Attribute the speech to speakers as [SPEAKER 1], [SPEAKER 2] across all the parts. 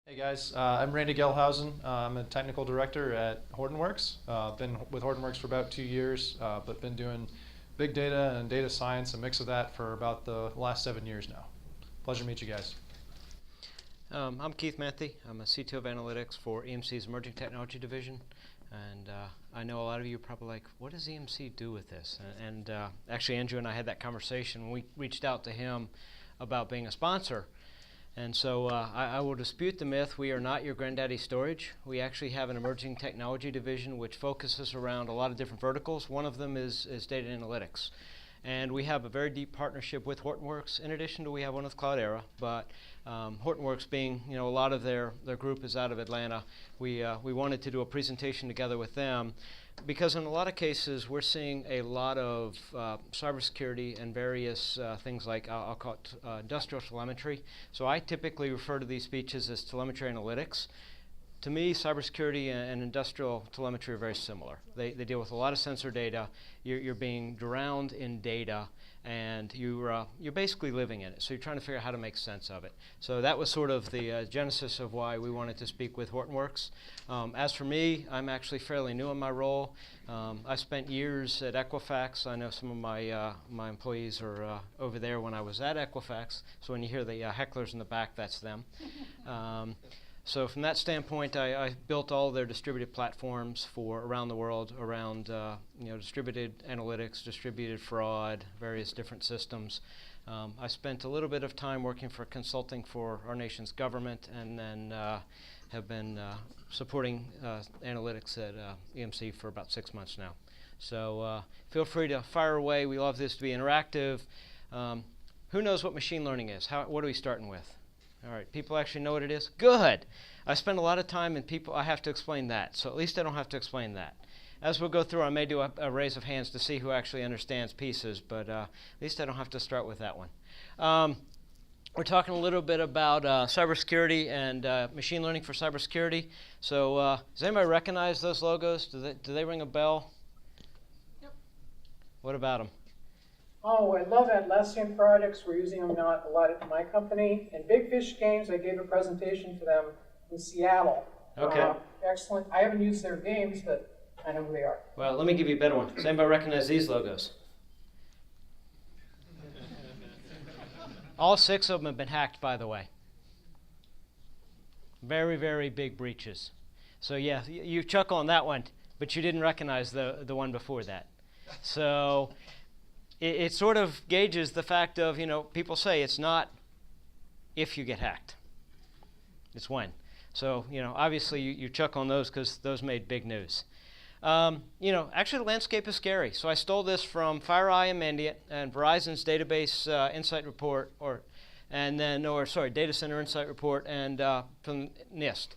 [SPEAKER 1] Hey guys, I'm Randy Gelhausen. I'm a technical director at Hortonworks. Been with Hortonworks for about 2 years, but been doing big data and data science, a mix of that for about the last 7 years now. Pleasure to meet you guys.
[SPEAKER 2] I'm Keith Manthe. I'm a CTO of Analytics for EMC's Emerging Technology Division. And I know a lot of you are probably like, what does EMC do with this? And actually, Andrew and I had that conversation when we reached out to him about being a sponsor. And so I will dispute the myth. We are not your granddaddy storage. We actually have an emerging technology division which focuses around a lot of different verticals. One of them is data analytics. And we have a very deep partnership with Hortonworks. In addition to we have one with Cloudera, but Hortonworks being, a lot of their group is out of Atlanta, we wanted to do a presentation together with them because in a lot of cases we're seeing a lot of cybersecurity and various things like, I'll call it industrial telemetry. So I typically refer to these speeches as telemetry analytics. To me, cybersecurity and industrial telemetry are very similar. They deal with a lot of sensor data. You're being drowned in data, and you're basically living in it. So you're trying to figure out how to make sense of it. So that was sort of the genesis of why we wanted to speak with Hortonworks. As for me, I'm actually fairly new in my role. I spent years at Equifax. I know some of my employees are over there when I was at Equifax. So when you hear the hecklers in the back, that's them. So from that standpoint, I built all their distributed platforms for around the world, around distributed analytics, distributed fraud, various different systems. I spent a little bit of time working for consulting for our nation's government, and then have been supporting analytics at EMC for about 6 months now. So feel free to fire away. We love this to be interactive. Who knows what machine learning is? What are we starting with? All right, people actually know what it is? Good. I spend a lot of time and I have to explain that, so at least I don't have to explain that. As we'll go through, I may do a raise of hands to see who actually understands pieces, but at least I don't have to start with that one. We're talking a little bit about cybersecurity and machine learning for cybersecurity. So does anybody recognize those logos? Do they ring a bell?
[SPEAKER 3] Yep.
[SPEAKER 1] What about them?
[SPEAKER 3] Oh, I love Atlassian projects. We're using them now a lot at my company. And Big Fish Games, I gave a presentation to them in Seattle.
[SPEAKER 1] Okay.
[SPEAKER 3] Excellent. I haven't used their games, but I know who they are.
[SPEAKER 1] Well, let me give you a better one. Does anybody recognize these logos? All 6 of them have been hacked, by the way. Very, very big breaches. So yeah, you chuckle on that one, but you didn't recognize the one before that. So it sort of gauges the fact of, people say it's not if you get hacked. It's when. So, obviously you chuckle on those because those made big news. Actually the landscape is scary. So I stole this from FireEye and Mandiant and Verizon's database insight report, data center insight report, and from NIST.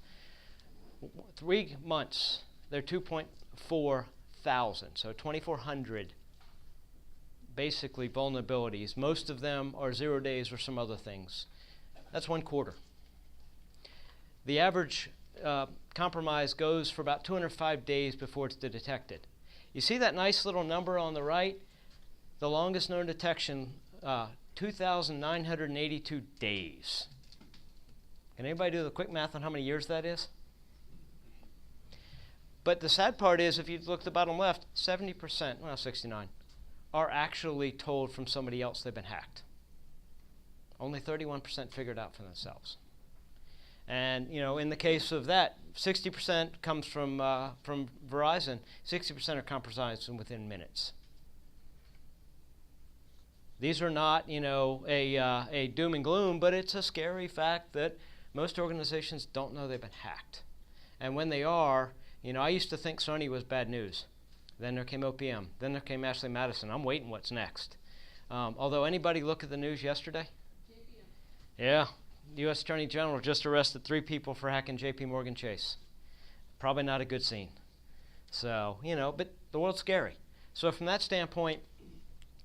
[SPEAKER 1] 3 months, they're 2.4 thousand, so 2,400 basically vulnerabilities. Most of them are 0 days or some other things. That's 1 quarter. The average compromise goes for about 205 days before it's detected. You see that nice little number on the right? The longest known detection, 2,982 days. Can anybody do the quick math on how many years that is? But the sad part is, if you look at the bottom left, 70%, well, 69, are actually told from somebody else they've been hacked. Only 31% figured out for themselves. And in the case of that, 60% comes from Verizon. 60% are compromised within minutes. These are not, a doom and gloom, but it's a scary fact that most organizations don't know they've been hacked. And when they are, I used to think Sony was bad news. Then there came OPM. Then there came Ashley Madison. I'm waiting what's next. Although anybody look at the news yesterday?
[SPEAKER 3] JPM.
[SPEAKER 1] Yeah. The U.S. Attorney General just arrested 3 people for hacking J.P. Morgan Chase. Probably not a good scene. So, but the world's scary. So from that standpoint,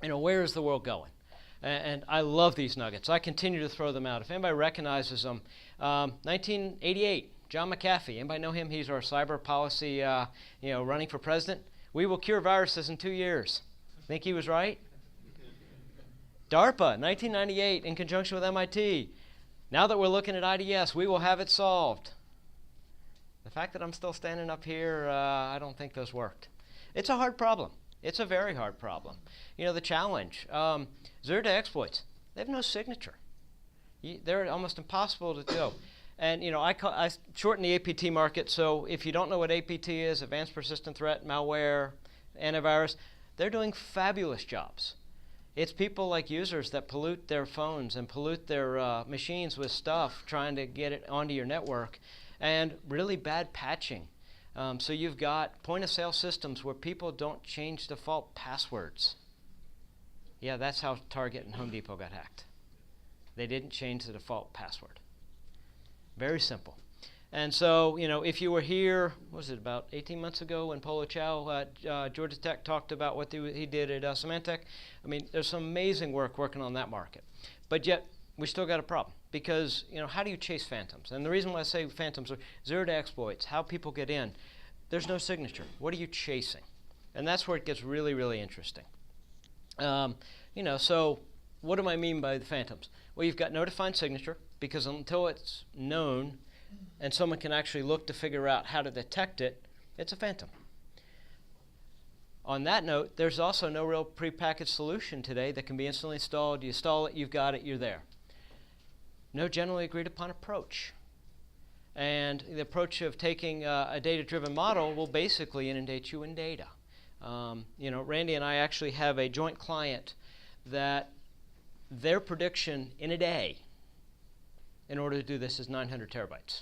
[SPEAKER 1] where is the world going? And I love these nuggets. I continue to throw them out. If anybody recognizes them, 1988, John McAfee. Anybody know him? He's our cyber policy, running for president. We will cure viruses in 2 years. Think he was right? DARPA, 1998, in conjunction with MIT. Now that we're looking at IDS, we will have it solved. The fact that I'm still standing up here, I don't think those worked. It's a hard problem. It's a very hard problem. You know, the challenge, zero-day exploits, they have no signature. They're almost impossible to do. And, you know, I shorten the APT market, so if you don't know what APT is, Advanced Persistent Threat, malware, antivirus, they're doing fabulous jobs. It's people like users that pollute their phones and pollute their machines with stuff, trying to get it onto your network, and really bad patching. So you've got point-of-sale systems where people don't change default passwords. Yeah, that's how Target and Home Depot got hacked. They didn't change the default password. Very simple. And so, you know, if you were here, what was it, about 18 months ago when Polo Chow at Georgia Tech talked about what he did at Symantec, I mean, there's some amazing work working on that market. But yet, we still got a problem because, you know, how do you chase phantoms? And the reason why I say phantoms are zero-day exploits, how people get in. There's no signature. What are you chasing? And that's where it gets really, really interesting. You know, so what do I mean by the phantoms? Well, you've got no defined signature because until it's known and someone can actually look to figure out how to detect it, it's a phantom. On that note, there's also no real prepackaged solution today that can be instantly installed. You install it, you've got it, you're there. No generally agreed upon approach. And the approach of taking a data-driven model will basically inundate you in data. You know, Randy and I actually have a joint client that their prediction in a day in order to do this is 900 terabytes.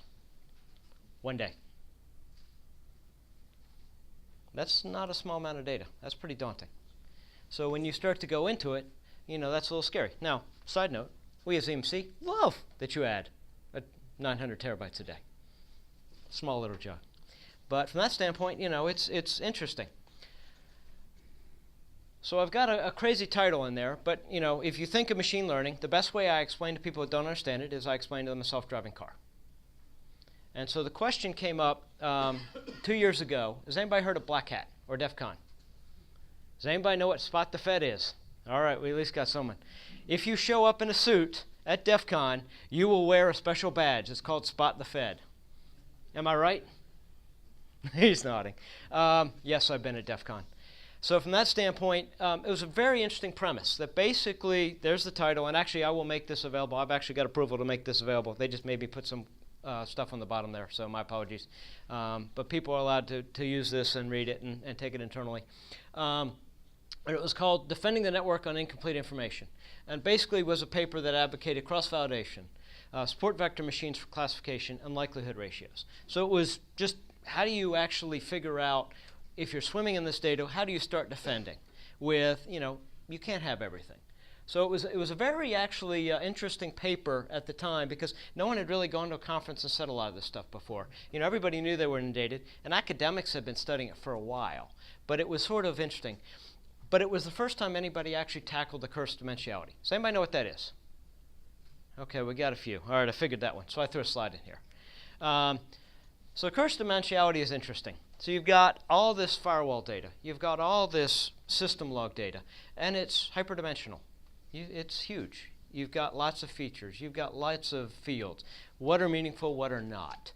[SPEAKER 1] One day. That's not a small amount of data. That's pretty daunting. So when you start to go into it, you know, that's a little scary. Now, side note, we as EMC love that you add 900 terabytes a day. Small little job. But from that standpoint, you know, it's interesting. So I've got a crazy title in there, but, you know, if you think of machine learning, the best way I explain to people that don't understand it is I explain to them a self-driving car. And so the question came up 2 years ago. Has anybody heard of Black Hat or DEF CON? Does anybody know what Spot the Fed is? All right, we at least got someone. If you show up in a suit at DEF CON, you will wear a special badge. It's called Spot the Fed. Am I right? He's nodding. Yes, I've been at DEF CON. So from that standpoint, it was a very interesting premise that basically, there's the title, and actually I will make this available. I've actually got approval to make this available. They just maybe put some stuff on the bottom there, so my apologies. But people are allowed to use this and read it and take it internally. And it was called Defending the Network on Incomplete Information. And basically was a paper that advocated cross-validation, support vector machines for classification, and likelihood ratios. So it was just, how do you actually figure out, if you're swimming in this data, how do you start defending with, you know, you can't have everything. So it was a very actually interesting paper at the time because no one had really gone to a conference and said a lot of this stuff before. You know, everybody knew they were inundated, and academics had been studying it for a while. But it was sort of interesting. But it was the first time anybody actually tackled the curse dimensionality. Does anybody know what that is? Okay, we got a few. All right, I figured that one. So I threw a slide in here. So curse dimensionality is interesting. So you've got all this firewall data. You've got all this system log data. And it's hyperdimensional. It's huge. You've got lots of features. You've got lots of fields. What are meaningful, what are not?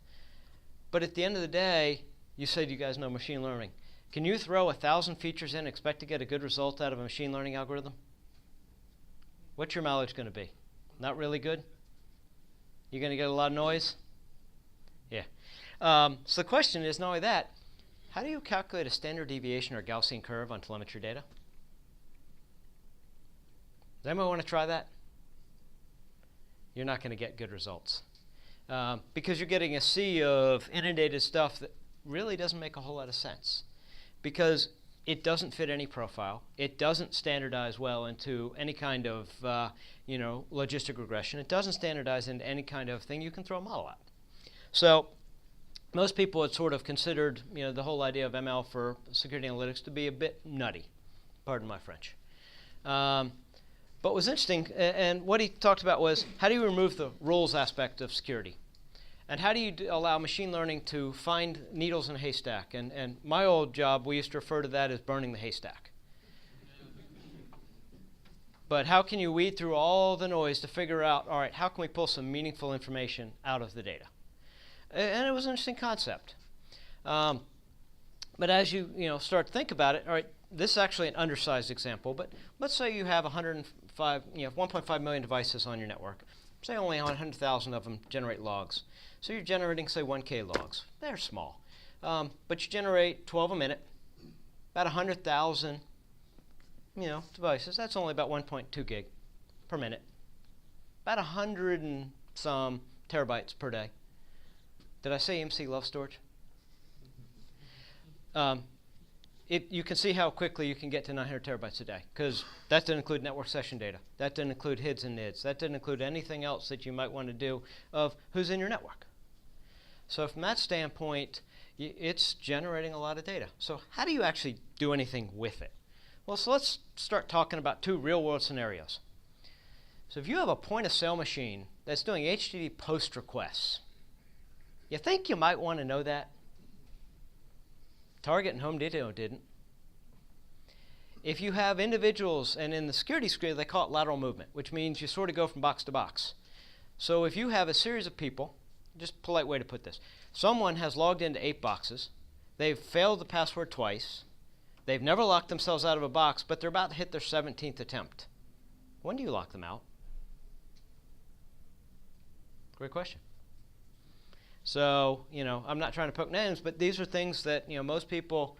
[SPEAKER 1] But at the end of the day, you said you guys know machine learning. Can you throw 1,000 features in and expect to get a good result out of a machine learning algorithm? What's your mileage going to be? Not really good? You're going to get a lot of noise? Yeah. So the question is, not only that, how do you calculate a standard deviation or Gaussian curve on telemetry data? Does anyone want to try that? You're not going to get good results. Because you're getting a sea of inundated stuff that really doesn't make a whole lot of sense. Because it doesn't fit any profile. It doesn't standardize well into any kind of logistic regression. It doesn't standardize into any kind of thing you can throw a model at. So most people had sort of considered the whole idea of ML for security analytics to be a bit nutty. Pardon my French. But what was interesting, and what he talked about was, how do you remove the rules aspect of security? And how do you allow machine learning to find needles in a haystack? And my old job, we used to refer to that as burning the haystack. But how can you weed through all the noise to figure out, all right, how can we pull some meaningful information out of the data? And it was an interesting concept. But as you start to think about it, all right, this is actually an undersized example, but let's say you have 1.5 million devices on your network. Say only 100,000 of them generate logs. So you're generating, say, 1K logs. They're small. But you generate 12 a minute, about 100,000 devices. That's only about 1.2 gig per minute. About 100 and some terabytes per day. Did I say EMC loves storage? You can see how quickly you can get to 900 terabytes a day, because that didn't include network session data. That didn't include HIDs and NIDs. That didn't include anything else that you might want to do of who's in your network. So from that standpoint, it's generating a lot of data. So how do you actually do anything with it? Well, so let's start talking about two real-world scenarios. So if you have a point-of-sale machine that's doing HTTP post requests, you think you might want to know that? Target and Home Depot didn't. If you have individuals, and in the security screen they call it lateral movement, which means you sort of go from box to box. So if you have a series of people, just a polite way to put this, someone has logged into 8 boxes, they've failed the password twice, they've never locked themselves out of a box, but they're about to hit their 17th attempt. When do you lock them out? Great question. So, I'm not trying to poke names, but these are things that, most people,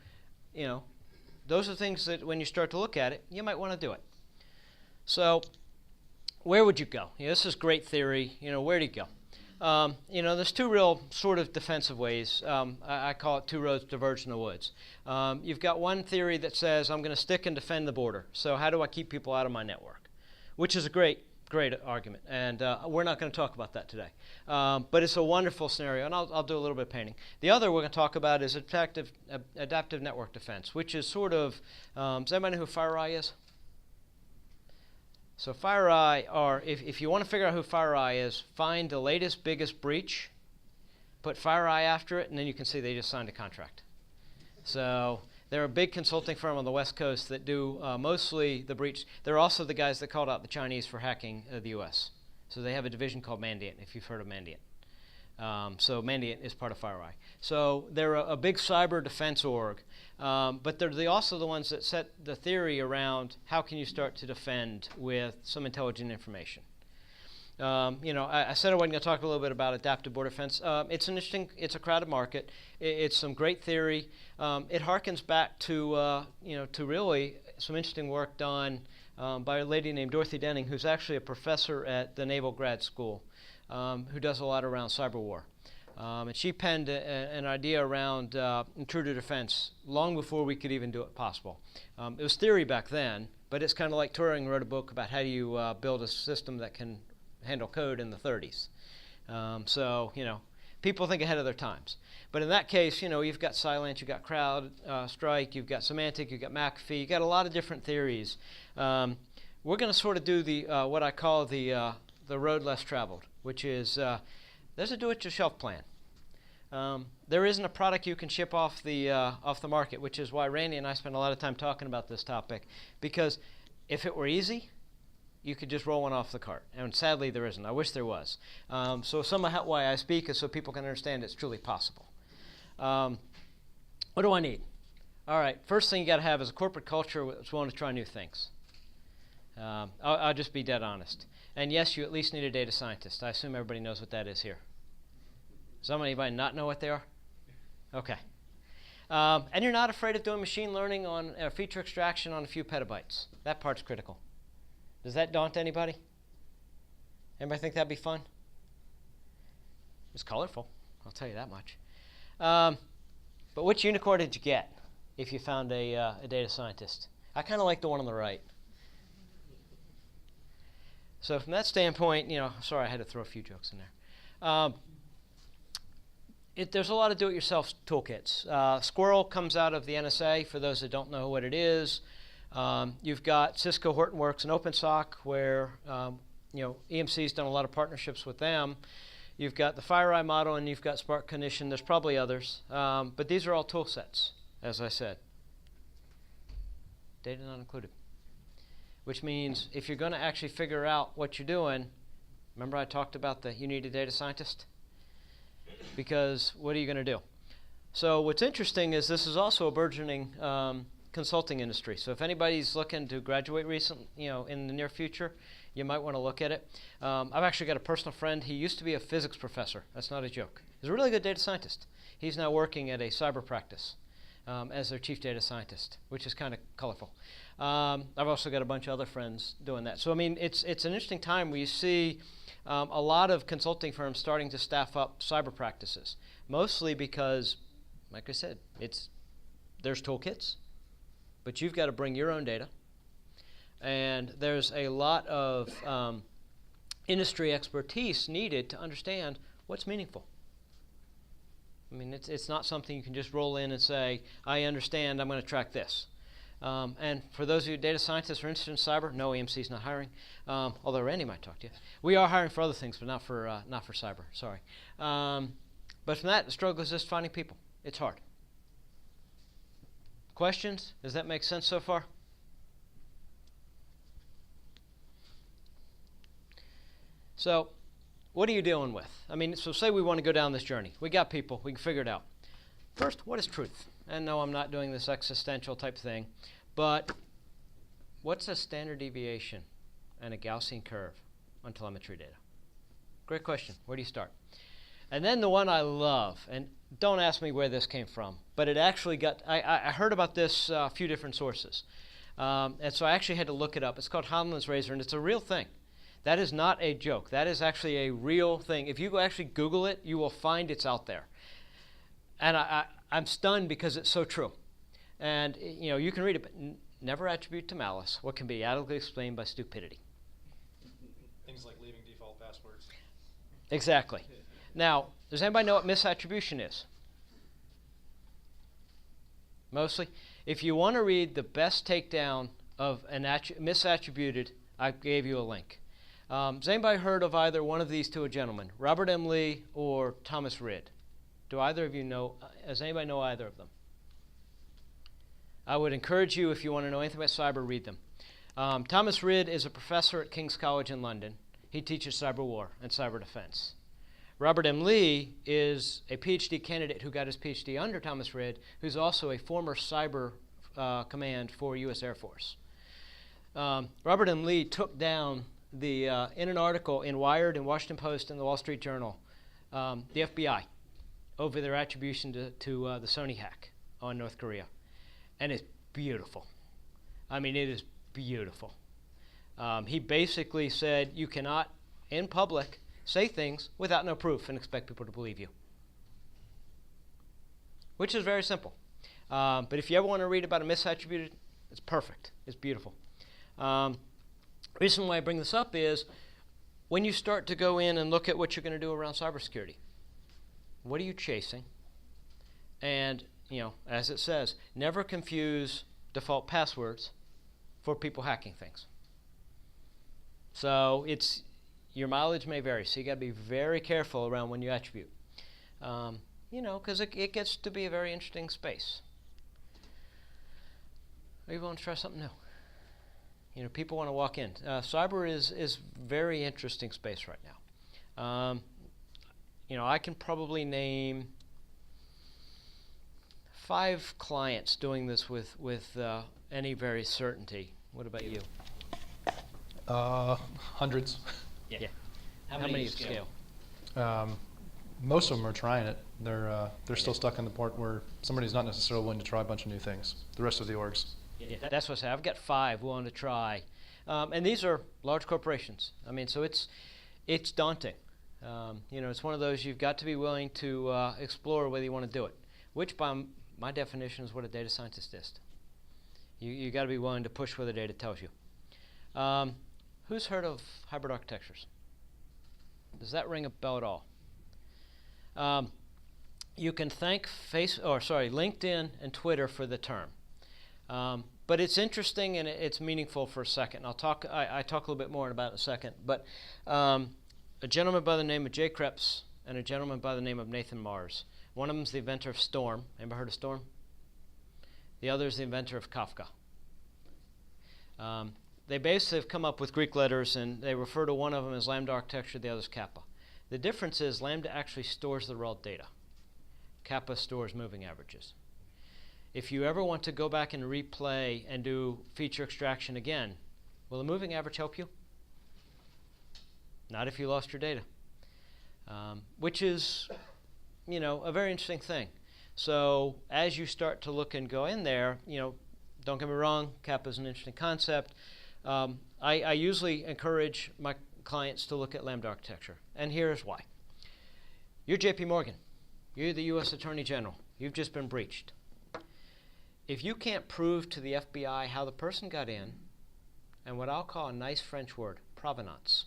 [SPEAKER 1] those are things that when you start to look at it, you might want to do it. So, where would you go? This is great theory. Where do you go? There's two real sort of defensive ways. I call it two roads diverge in the woods. You've got one theory that says, I'm going to stick and defend the border. So how do I keep people out of my network? Which is a great argument, and we're not going to talk about that today. But it's a wonderful scenario, and I'll do a little bit of painting. The other we're going to talk about is adaptive network defense, which is sort of, does anybody know who FireEye is? So FireEye if you want to figure out who FireEye is, find the latest, biggest breach, put FireEye after it, and then you can see they just signed a contract. So they're a big consulting firm on the West Coast that do mostly the breach. They're also the guys that called out the Chinese for hacking the U.S. So they have a division called Mandiant, if you've heard of Mandiant. So Mandiant is part of FireEye. So they're a big cyber defense org, but they're also the ones that set the theory around how can you start to defend with some intelligent information. I said I wasn't going to talk a little bit about adaptive border defense. It's a crowded market. It's some great theory. It harkens back to really some interesting work done by a lady named Dorothy Denning, who's actually a professor at the Naval Grad School, who does a lot around cyber war. And she penned an idea around intruder defense long before we could even do it possible. It was theory back then, but it's kind of like Turing wrote a book about how do you build a system that can handle code in the 30s. People think ahead of their times. But in that case, you've got Cylance, you've got CrowdStrike, you've got Symantec, you've got McAfee, you've got a lot of different theories. We're going to sort of do the what I call the road less traveled, which is there's a do-it-yourself plan. There isn't a product you can ship off the market, which is why Randy and I spend a lot of time talking about this topic, because if it were easy, you could just roll one off the cart. And sadly, there isn't. I wish there was. So some of why I speak is so people can understand it's truly possible. What do I need? All right, first thing you got to have is a corporate culture that's willing to try new things. I'll just be dead honest. And yes, you at least need a data scientist. I assume everybody knows what that is here. Does anybody not know what they are? Okay. And you're not afraid of doing machine learning on feature extraction on a few petabytes. That part's critical. Does that daunt anybody? Anybody think that'd be fun? It's colorful, I'll tell you that much. But which unicorn did you get if you found a data scientist? I kind of like the one on the right. So from that standpoint, sorry, I had to throw a few jokes in there. There's a lot of do-it-yourself toolkits. Squirrel comes out of the NSA, for those that don't know what it is. You've got Cisco Hortonworks and OpenSock, where EMC's done a lot of partnerships with them. You've got the FireEye model, and you've got Spark Cognition. There's probably others, but these are all tool sets, as I said. Data not included. which means if you're going to actually figure out what you're doing, remember I talked about you need a data scientist? Because what are you going to do? So what's interesting is this is also a burgeoning consulting industry. So if anybody's looking to graduate in the near future, you might want to look at it. I've actually got a personal friend. He used to be a physics professor. That's not a joke. He's a really good data scientist. He's now working at a cyber practice as their chief data scientist, which is kind of colorful. I've also got a bunch of other friends doing that. So I mean, it's an interesting time where you see a lot of consulting firms starting to staff up cyber practices, mostly because, like I said, there's toolkits, but you've got to bring your own data. And there's a lot of industry expertise needed to understand what's meaningful. I mean, it's not something you can just roll in and say, I understand, I'm going to track this. And for those of you data scientists who are interested in cyber, no, EMC's not hiring, although Randy might talk to you. We are hiring for other things, but not for cyber, sorry. But from that, the struggle is just finding people. It's hard. Questions? Does that make sense so far? So, what are you dealing with? I mean, so say we want to go down this journey. We got people. We can figure it out. First, what is truth? And no, I'm not doing this existential type thing, but what's a standard deviation and a Gaussian curve on telemetry data? Great question. Where do you start? And then the one I love, and don't ask me where this came from, but it actually I heard about this a few different sources. And so I actually had to look it up. It's called Hanlon's razor, and it's a real thing. That is not a joke. That is actually a real thing. If you go actually Google it, you will find it's out there. And I'm stunned because it's so true. And you can read it, but never attribute to malice what can be adequately explained by stupidity.
[SPEAKER 4] Things like leaving default passwords.
[SPEAKER 1] Exactly. Now, does anybody know what misattribution is? Mostly. If you want to read the best takedown of an misattributed, I gave you a link. Has anybody heard of either one of these two gentlemen, Robert M. Lee or Thomas Rid? Do either of you know, does anybody know either of them? I would encourage you, if you want to know anything about cyber, read them. Thomas Rid is a professor at King's College in London. He teaches cyber war and cyber defense. Robert M. Lee is a PhD candidate who got his PhD under Thomas Rid, who's also a former cyber command for U.S. Air Force. Robert M. Lee took down in an article in Wired and Washington Post and the Wall Street Journal, the FBI over their attribution to the Sony hack on North Korea. And it's beautiful. I mean, it is beautiful. He basically said you cannot, in public, say things without no proof and expect people to believe you. Which is very simple. But if you ever want to read about a misattributed, it's perfect. It's beautiful. Reason why I bring this up is when you start to go in and look at what you're going to do around cybersecurity, what are you chasing? And, as it says, never confuse default passwords for people hacking things. So your mileage may vary, so you got to be very careful around when you attribute. Because it gets to be a very interesting space. Are you willing to try something new? People want to walk in. Cyber is very interesting space right now. I can probably name 5 clients doing this with any very certainty. What about you?
[SPEAKER 4] Hundreds.
[SPEAKER 1] Yeah. How many at scale?
[SPEAKER 4] Most of them are trying it. They're still stuck in the part where somebody's not necessarily willing to try a bunch of new things. The rest of the orgs.
[SPEAKER 1] Yeah, that's what I say. I've got 5 willing to try. And these are large corporations. I mean, so it's daunting. It's one of those you've got to be willing to explore whether you want to do it, which by my definition is what a data scientist is. You got to be willing to push where the data tells you. Who's heard of hybrid architectures? Does that ring a bell at all? You can thank LinkedIn and Twitter for the term. But it's interesting and it's meaningful for a second. I talk a little bit more about it in a second. But a gentleman by the name of Jay Krebs and a gentleman by the name of Nathan Mars. One of them is the inventor of Storm. Anybody heard of Storm? The other is the inventor of Kafka. they basically have come up with Greek letters, and they refer to one of them as lambda architecture, the other is kappa. The difference is lambda actually stores the raw data. Kappa stores moving averages. If you ever want to go back and replay and do feature extraction again, will a moving average help you? Not if you lost your data, which is, a very interesting thing. So as you start to look and go in there, don't get me wrong, kappa is an interesting concept. I usually encourage my clients to look at lambda architecture, and here's why. You're JP Morgan. You're the U.S. Attorney General. You've just been breached. If you can't prove to the FBI how the person got in, and what I'll call a nice French word, provenance.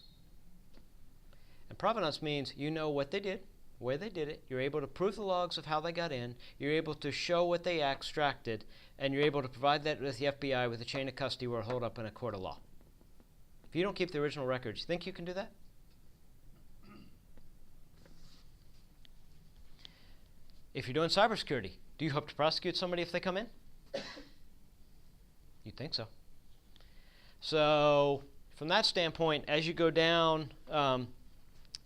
[SPEAKER 1] And provenance means you know what they did, where they did it, you're able to prove the logs of how they got in, you're able to show what they extracted, and you're able to provide that with the FBI with a chain of custody or hold up in a court of law. If you don't keep the original records, you think you can do that? If you're doing cybersecurity, do you hope to prosecute somebody if they come in? You'd think so. So from that standpoint, as you go down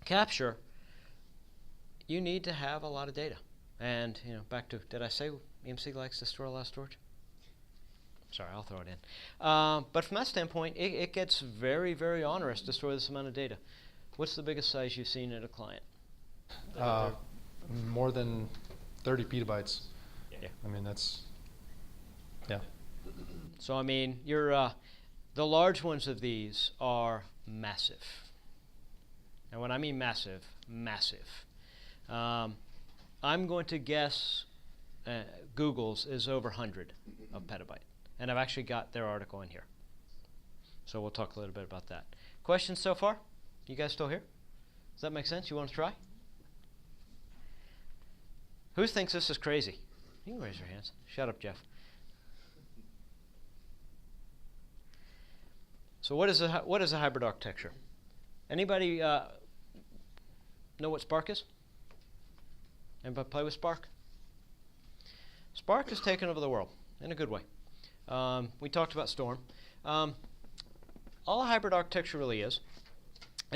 [SPEAKER 1] capture, you need to have a lot of data. And back to, did I say EMC likes to store a lot of storage? Sorry, I'll throw it in. But from that standpoint, it gets very, very onerous to store this amount of data. What's the biggest size you've seen at a client?
[SPEAKER 4] More than 30 petabytes.
[SPEAKER 1] Yeah.
[SPEAKER 4] I mean, that's, yeah.
[SPEAKER 1] So, I mean, the large ones of these are massive. And when I mean massive, massive. I'm going to guess Google's is over 100 of petabyte. And I've actually got their article in here. So we'll talk a little bit about that. Questions so far? You guys still here? Does that make sense? You want to try? Who thinks this is crazy? You can raise your hands. Shut up, Jeff. So what is a hybrid architecture? Anybody know what Spark is? Anybody play with Spark? Spark has taken over the world in a good way. We talked about Storm. All a hybrid architecture really is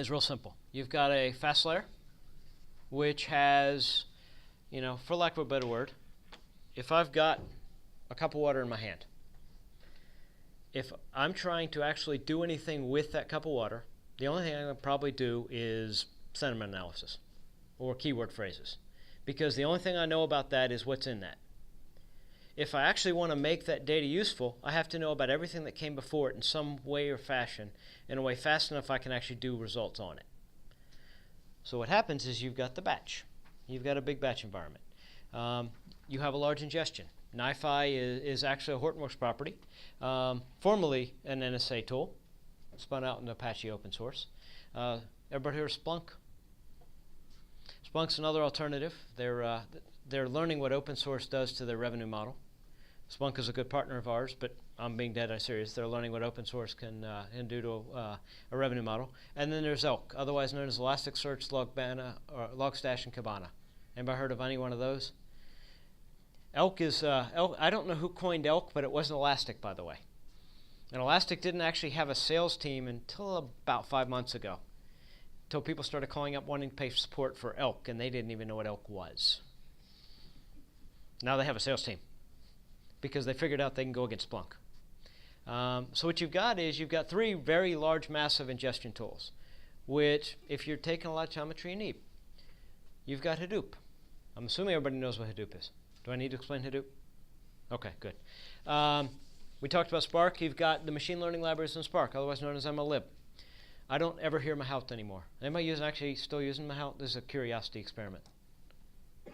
[SPEAKER 1] real simple. You've got a fast layer, which has, for lack of a better word, if I've got a cup of water in my hand, if I'm trying to actually do anything with that cup of water, the only thing I can probably do is sentiment analysis or keyword phrases, because the only thing I know about that is what's in that. If I actually want to make that data useful, I have to know about everything that came before it in some way or fashion, in a way fast enough I can actually do results on it. So what happens is you've got the batch. You've got a big batch environment. You have a large ingestion. NiFi is actually a Hortonworks property, formerly an NSA tool, spun out in Apache open source. Everybody hear of Splunk? Splunk's another alternative. They're learning what open source does to their revenue model. Splunk is a good partner of ours, but I'm being dead serious. They're learning what open source can do to a revenue model. And then there's Elk, otherwise known as Elasticsearch, Logstash, and Kibana. Anybody heard of any one of those? Elk is, I don't know who coined Elk, but it wasn't Elastic, by the way. And Elastic didn't actually have a sales team until about 5 months ago, until people started calling up wanting to pay support for Elk, and they didn't even know what Elk was. Now they have a sales team, because they figured out they can go against Splunk. So what you've got is you've got 3 very large, massive ingestion tools, which, if you're taking a lot of telemetry, you need. You've got Hadoop. I'm assuming everybody knows what Hadoop is. Do I need to explain Hadoop? Okay, good. We talked about Spark. You've got the machine learning libraries in Spark, otherwise known as MLlib. I don't ever hear Mahout anymore. Anybody actually still using Mahout? This is a curiosity experiment.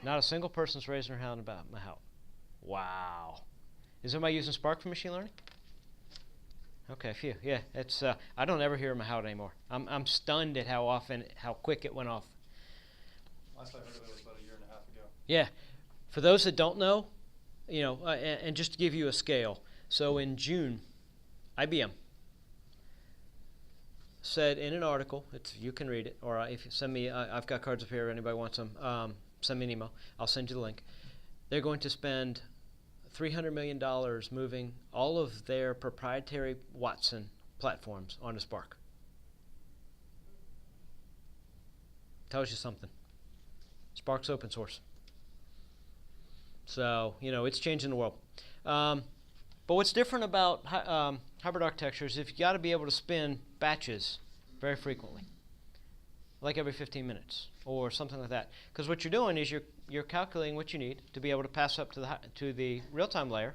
[SPEAKER 1] Not a single person's raising their hand about Mahout. Wow. Is anybody using Spark for machine learning? Okay, a few. Yeah, it's. I don't ever hear Mahout anymore. I'm stunned at how quick it went off.
[SPEAKER 4] Last I heard of it was about 1.5 years ago.
[SPEAKER 1] Yeah. For those that don't know, and just to give you a scale, so in June, IBM said in an article, you can read it, or if you send me, I've got cards up here, if anybody wants them, send me an email, I'll send you the link. They're going to spend $300 million moving all of their proprietary Watson platforms onto Spark. Tells you something. Spark's open source. So, it's changing the world. But what's different about hybrid architecture is if you got to be able to spin batches very frequently, like every 15 minutes or something like that. Because what you're doing is you're calculating what you need to be able to pass up to the real-time layer.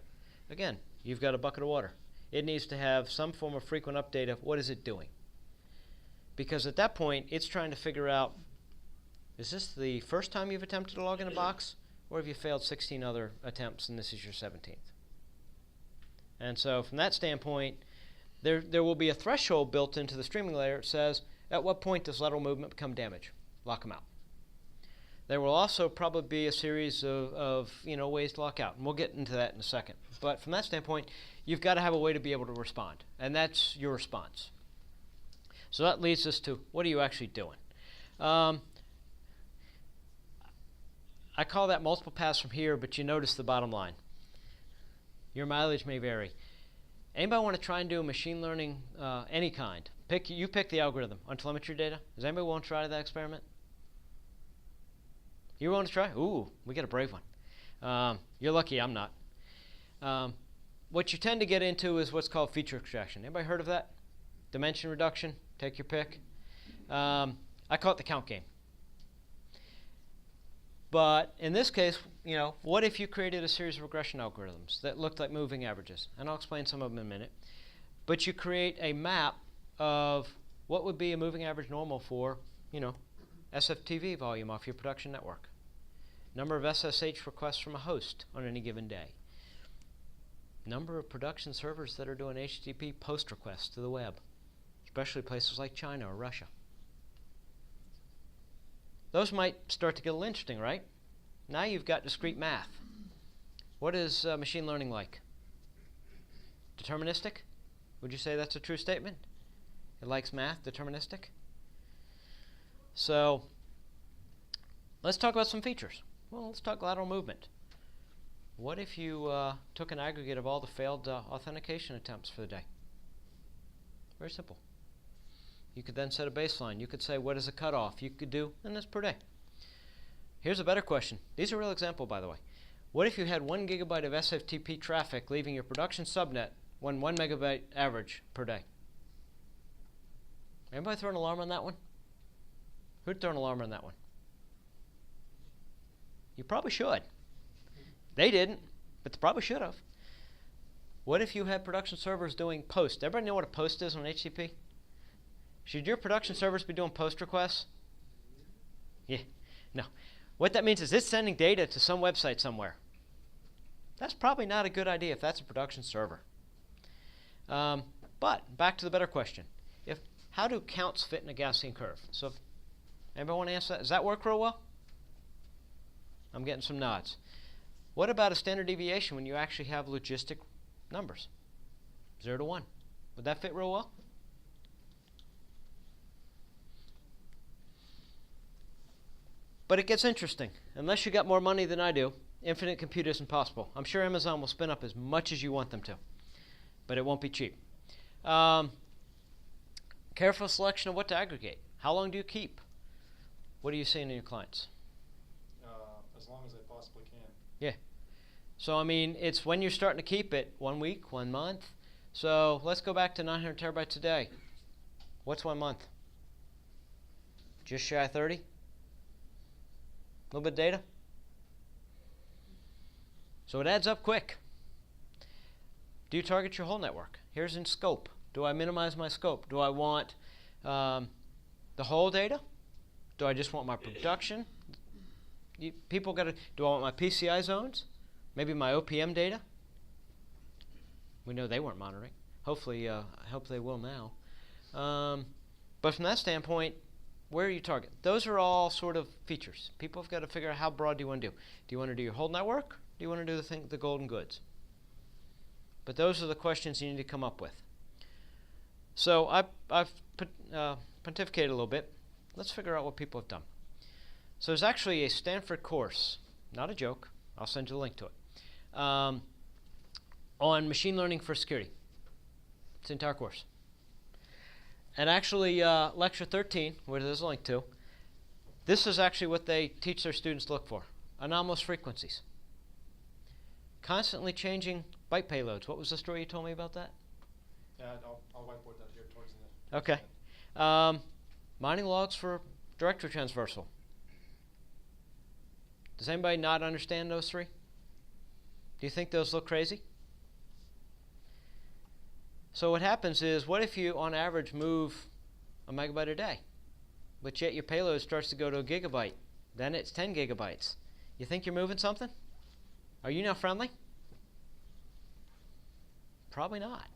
[SPEAKER 1] Again, you've got a bucket of water. It needs to have some form of frequent update of what is it doing. Because at that point, it's trying to figure out, is this the first time you've attempted to log in a box, or have you failed 16 other attempts and this is your 17th? And so from that standpoint, there will be a threshold built into the streaming layer that says, at what point does lateral movement become damage? Lock them out. There will also probably be a series of ways to lock out, and we'll get into that in a second. But from that standpoint, you've got to have a way to be able to respond, and that's your response. So that leads us to, what are you actually doing? I call that multiple paths from here, but you notice the bottom line. Your mileage may vary. Anybody want to try and do machine learning, any kind? You pick the algorithm on telemetry data. Does anybody want to try that experiment? You want to try? Ooh, we got a brave one. You're lucky I'm not. What you tend to get into is what's called feature extraction. Anybody heard of that? Dimension reduction, take your pick. I call it the count game. But in this case, what if you created a series of regression algorithms that looked like moving averages? And I'll explain some of them in a minute. But you create a map of what would be a moving average normal for, SFTV volume off your production network. Number of SSH requests from a host on any given day. Number of production servers that are doing HTTP post requests to the web, especially places like China or Russia. Those might start to get a little interesting, right? Now you've got discrete math. What is machine learning like? Deterministic? Would you say that's a true statement? It likes math, deterministic? So let's talk about some features. Well, let's talk lateral movement. What if you took an aggregate of all the failed authentication attempts for the day? Very simple. You could then set a baseline. You could say, what is a cutoff? You could do, and that's per day. Here's a better question. These are real examples, by the way. What if you had 1 gigabyte of SFTP traffic leaving your production subnet when 1 megabyte average per day? Anybody throw an alarm on that one? Who'd throw an alarm on that one? You probably should. They didn't, but they probably should have. What if you had production servers doing post? Everybody know what a post is on HTTP? Should your production servers be doing post requests? Yeah, no. What that means is it's sending data to some website somewhere. That's probably not a good idea if that's a production server. But back to the better question. How do counts fit in a Gaussian curve? So if anybody want to answer that? Does that work real well? I'm getting some nods. What about a standard deviation when you actually have logistic numbers? 0 to 1. Would that fit real well? But it gets interesting. Unless you got more money than I do, infinite compute isn't possible. I'm sure Amazon will spin up as much as you want them to, but it won't be cheap. Careful selection of what to aggregate. How long do you keep? What are you seeing in your clients?
[SPEAKER 4] As long as I possibly can.
[SPEAKER 1] Yeah. So, I mean, it's when you're starting to keep it, 1 week, 1 month. So let's go back to 900 terabytes a day. What's 1 month? Just shy of 30? A little bit of data? So it adds up quick. Do you target your whole network? Here's in scope. Do I minimize my scope? Do I want the whole data? Do I just want my production? Do I want my PCI zones? Maybe my OPM data? We know they weren't monitoring. Hopefully, I hope they will now. But from that standpoint, where do you target? Those are all sort of features. People have got to figure out how broad do you want to do. Do you want to do your whole network? Do you want to do the golden goods? But those are the questions you need to come up with. So I've pontificated a little bit. Let's figure out what people have done. So there's actually a Stanford course, not a joke, I'll send you the link to it, on machine learning for security. It's the entire course. And actually, lecture 13, where there's a link to, this is actually what they teach their students to look for. Anomalous frequencies. Constantly changing byte payloads. What was the story you told me about that?
[SPEAKER 4] Yeah, I'll whiteboard that here towards the end.
[SPEAKER 1] Okay. Mining logs for directory transversal. Does anybody not understand those three? Do you think those look crazy? So what happens is, what if you, on average, move a megabyte a day, but yet your payload starts to go to a gigabyte? Then it's 10 gigabytes. You think you're moving something? Are you now friendly? Probably not.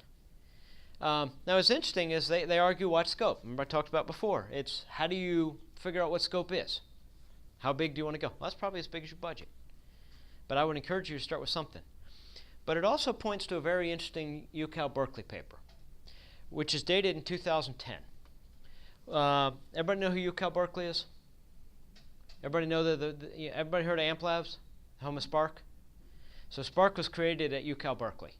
[SPEAKER 1] Now, what's interesting is they argue what scope. Remember I talked about before. It's how do you figure out what scope is? How big do you want to go? Well, that's probably as big as your budget. But I would encourage you to start with something. But it also points to a very interesting UCal Berkeley paper, which is dated in 2010. Everybody know who UCal Berkeley is? Everybody know everybody heard of Amp Labs, home of Spark? So Spark was created at UCal Berkeley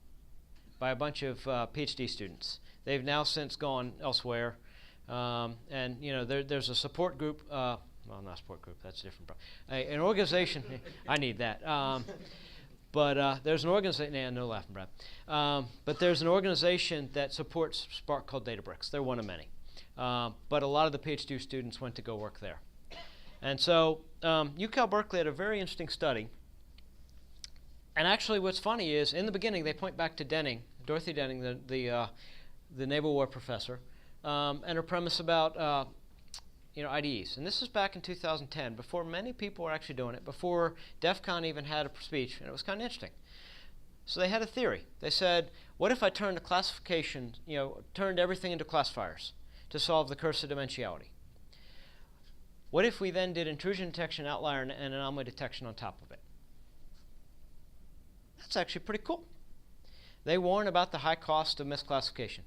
[SPEAKER 1] by a bunch of PhD students. They've now since gone elsewhere, and there's a support group. Well, not a support group. That's a different problem. An organization. I need that. But there's an organization. No laughing, Brad. But there's an organization that supports Spark called Databricks. They're one of many. But a lot of the PhD students went to go work there. And so UCal Berkeley had a very interesting study. And actually, what's funny is, in the beginning, they point back to Denning, Dorothy Denning, the Naval War professor, and her premise about IDEs. And this is back in 2010, before many people were actually doing it, before DEF CON even had a speech, and it was kind of interesting. So they had a theory. They said, what if I turned the classification, turned everything into classifiers to solve the curse of dimensionality? What if we then did intrusion detection, outlier, and anomaly detection on top of it? That's actually pretty cool. They warn about the high cost of misclassification.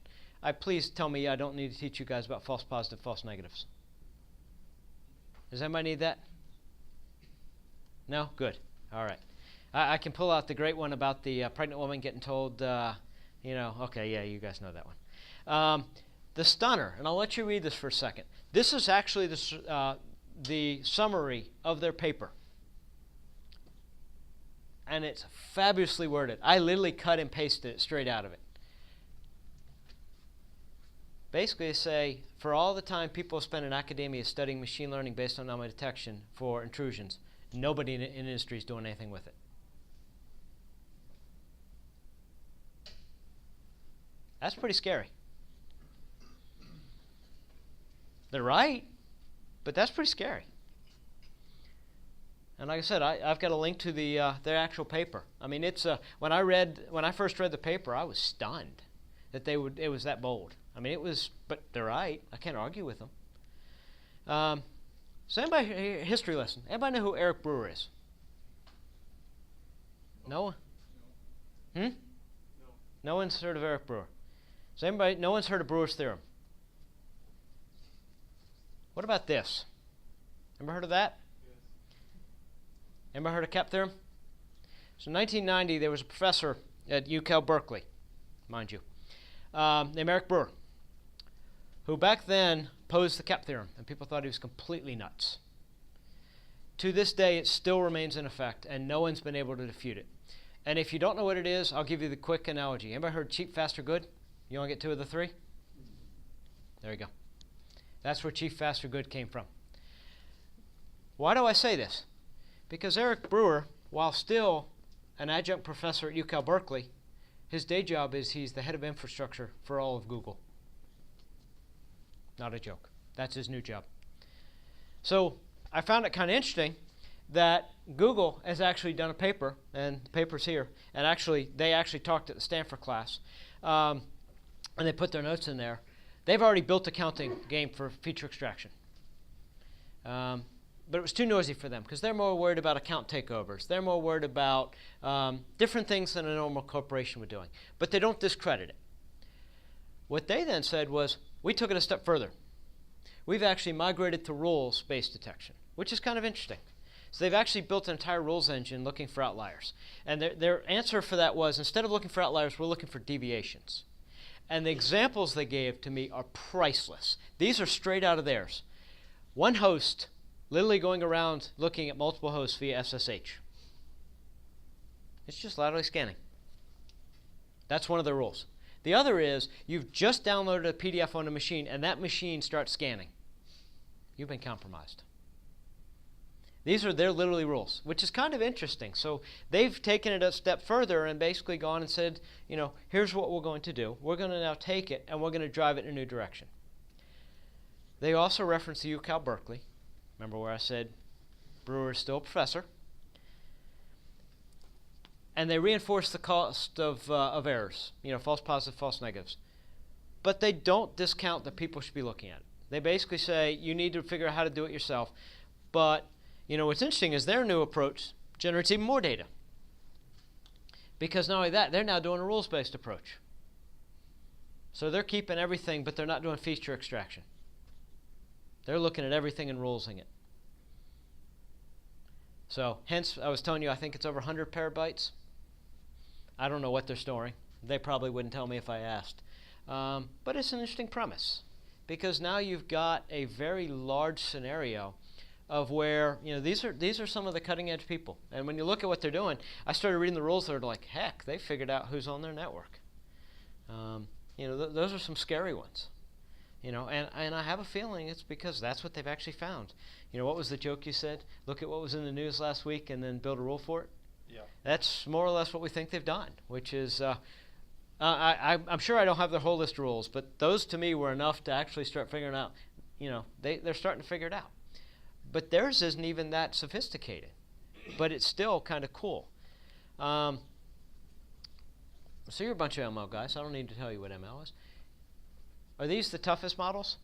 [SPEAKER 1] Please tell me I don't need to teach you guys about false positive, false negatives. Does anybody need that? No? Good. All right. I can pull out the great one about the pregnant woman getting told, okay, yeah, you guys know that one. The stunner, and I'll let you read this for a second. This is actually the summary of their paper. And it's fabulously worded. I literally cut and pasted it straight out of it. Basically, they say, for all the time people spend in academia studying machine learning based on anomaly detection for intrusions, nobody in industry is doing anything with it. That's pretty scary. They're right, but that's pretty scary. And like I said, I've got a link to their actual paper. I mean, it's when I first read the paper, I was stunned that it was that bold. I mean, but they're right. I can't argue with them. So anybody, history lesson. Anybody know who Eric Brewer is? No one? No. No one's heard of Eric Brewer. So no one's heard of Brewers Theorem. What about this? Ever heard of that? Yes. Ever heard of Kepler theorem? So in 1990, there was a professor at UCal Berkeley, mind you, named Eric Brewer, who back then posed the Kepler theorem, and people thought he was completely nuts. To this day, it still remains in effect, and no one's been able to defute it. And if you don't know what it is, I'll give you the quick analogy. Anybody heard cheap, faster, good? You want to get two of the three? There you go. That's where cheap, faster, good came from. Why do I say this? Because Eric Brewer, while still an adjunct professor at UCal Berkeley, his day job is he's the head of infrastructure for all of Google. Not a joke. That's his new job. So I found it kind of interesting that Google has actually done a paper, and the paper's here, and they actually talked at the Stanford class, and they put their notes in there. They've already built a counting game for feature extraction. But it was too noisy for them because they're more worried about account takeovers. They're more worried about different things than a normal corporation would be doing. But they don't discredit it. What they then said was, we took it a step further. We've actually migrated to rules-based detection, which is kind of interesting. So they've actually built an entire rules engine looking for outliers. And their answer for that was, instead of looking for outliers, we're looking for deviations. And the examples they gave to me are priceless. These are straight out of theirs. One host literally going around looking at multiple hosts via SSH. It's just laterally scanning. That's one of the rules. The other is you've just downloaded a PDF on a machine and that machine starts scanning. You've been compromised. These are their literally rules, which is kind of interesting. So they've taken it a step further and basically gone and said, you know, here's what we're going to do. We're going to now take it and we're going to drive it in a new direction. They also reference the UCal Berkeley. Remember where I said Brewer is still a professor? And they reinforce the cost of errors, you know, false positives, false negatives. But they don't discount that people should be looking at it. They basically say you need to figure out how to do it yourself. But, you know, what's interesting is their new approach generates even more data. Because not only that, they're now doing a rules-based approach. So they're keeping everything, but they're not doing feature extraction. They're looking at everything and rulesing it. So, hence, I was telling you, I think it's over 100 petabytes. I don't know what they're storing. They probably wouldn't tell me if I asked. But it's an interesting premise, because now you've got a very large scenario of where, you know, these are some of the cutting-edge people. And when you look at what they're doing, I started reading the rules, they're like, heck, they figured out who's on their network. You know, those are some scary ones. You know, and I have a feeling it's because that's what they've actually found. You know, what was the joke you said? Look at what was in the news last week and then build a rule for it?
[SPEAKER 4] Yeah.
[SPEAKER 1] That's more or less what we think they've done, which is, I'm sure I don't have their whole list of rules, but those to me were enough to actually start figuring out, you know, they're starting to figure it out. But theirs isn't even that sophisticated, but it's still kind of cool. So you're a bunch of ML guys. I don't need to tell you what ML is. Are these the toughest models?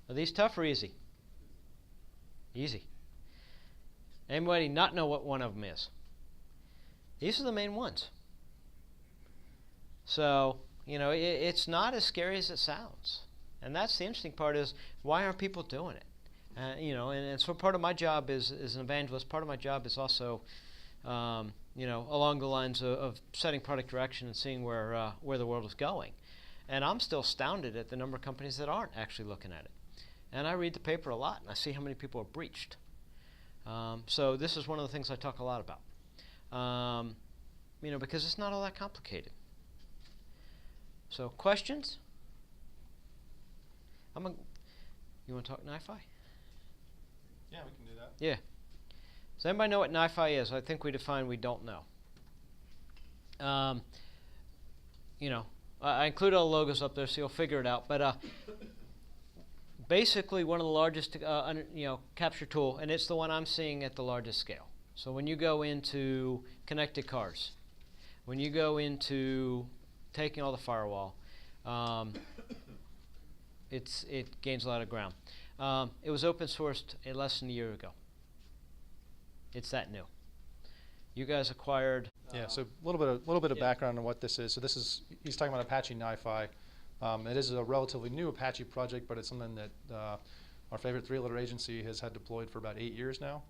[SPEAKER 1] Are these tough or easy? Easy. Anybody not know what one of them is? These are the main ones. So, you know, it's not as scary as it sounds. And that's the interesting part is, why aren't people doing it? You know, and so part of my job is an evangelist. Part of my job is also, you know, along the lines of setting product direction and seeing where the world is going. And I'm still astounded at the number of companies that aren't actually looking at it. And I read the paper a lot, and I see how many people are breached. So this is one of the things I talk a lot about. You know, because it's not all that complicated. So questions? You want to talk NiFi?
[SPEAKER 4] Yeah, we can do that.
[SPEAKER 1] Yeah. Does anybody know what NiFi is? I think we define we don't know. You know, I include all the logos up there so you'll figure it out. But basically one of the largest you know, capture tool, and it's the one I'm seeing at the largest scale. So when you go into connected cars, when you go into taking all the firewall, it gains a lot of ground. It was open sourced less than a year ago. It's that new. You guys acquired.
[SPEAKER 4] Yeah, so a little bit of background on what this is. So he's talking about Apache NiFi. It is a relatively new Apache project, but it's something that our favorite three-letter agency has had deployed for about 8 years now.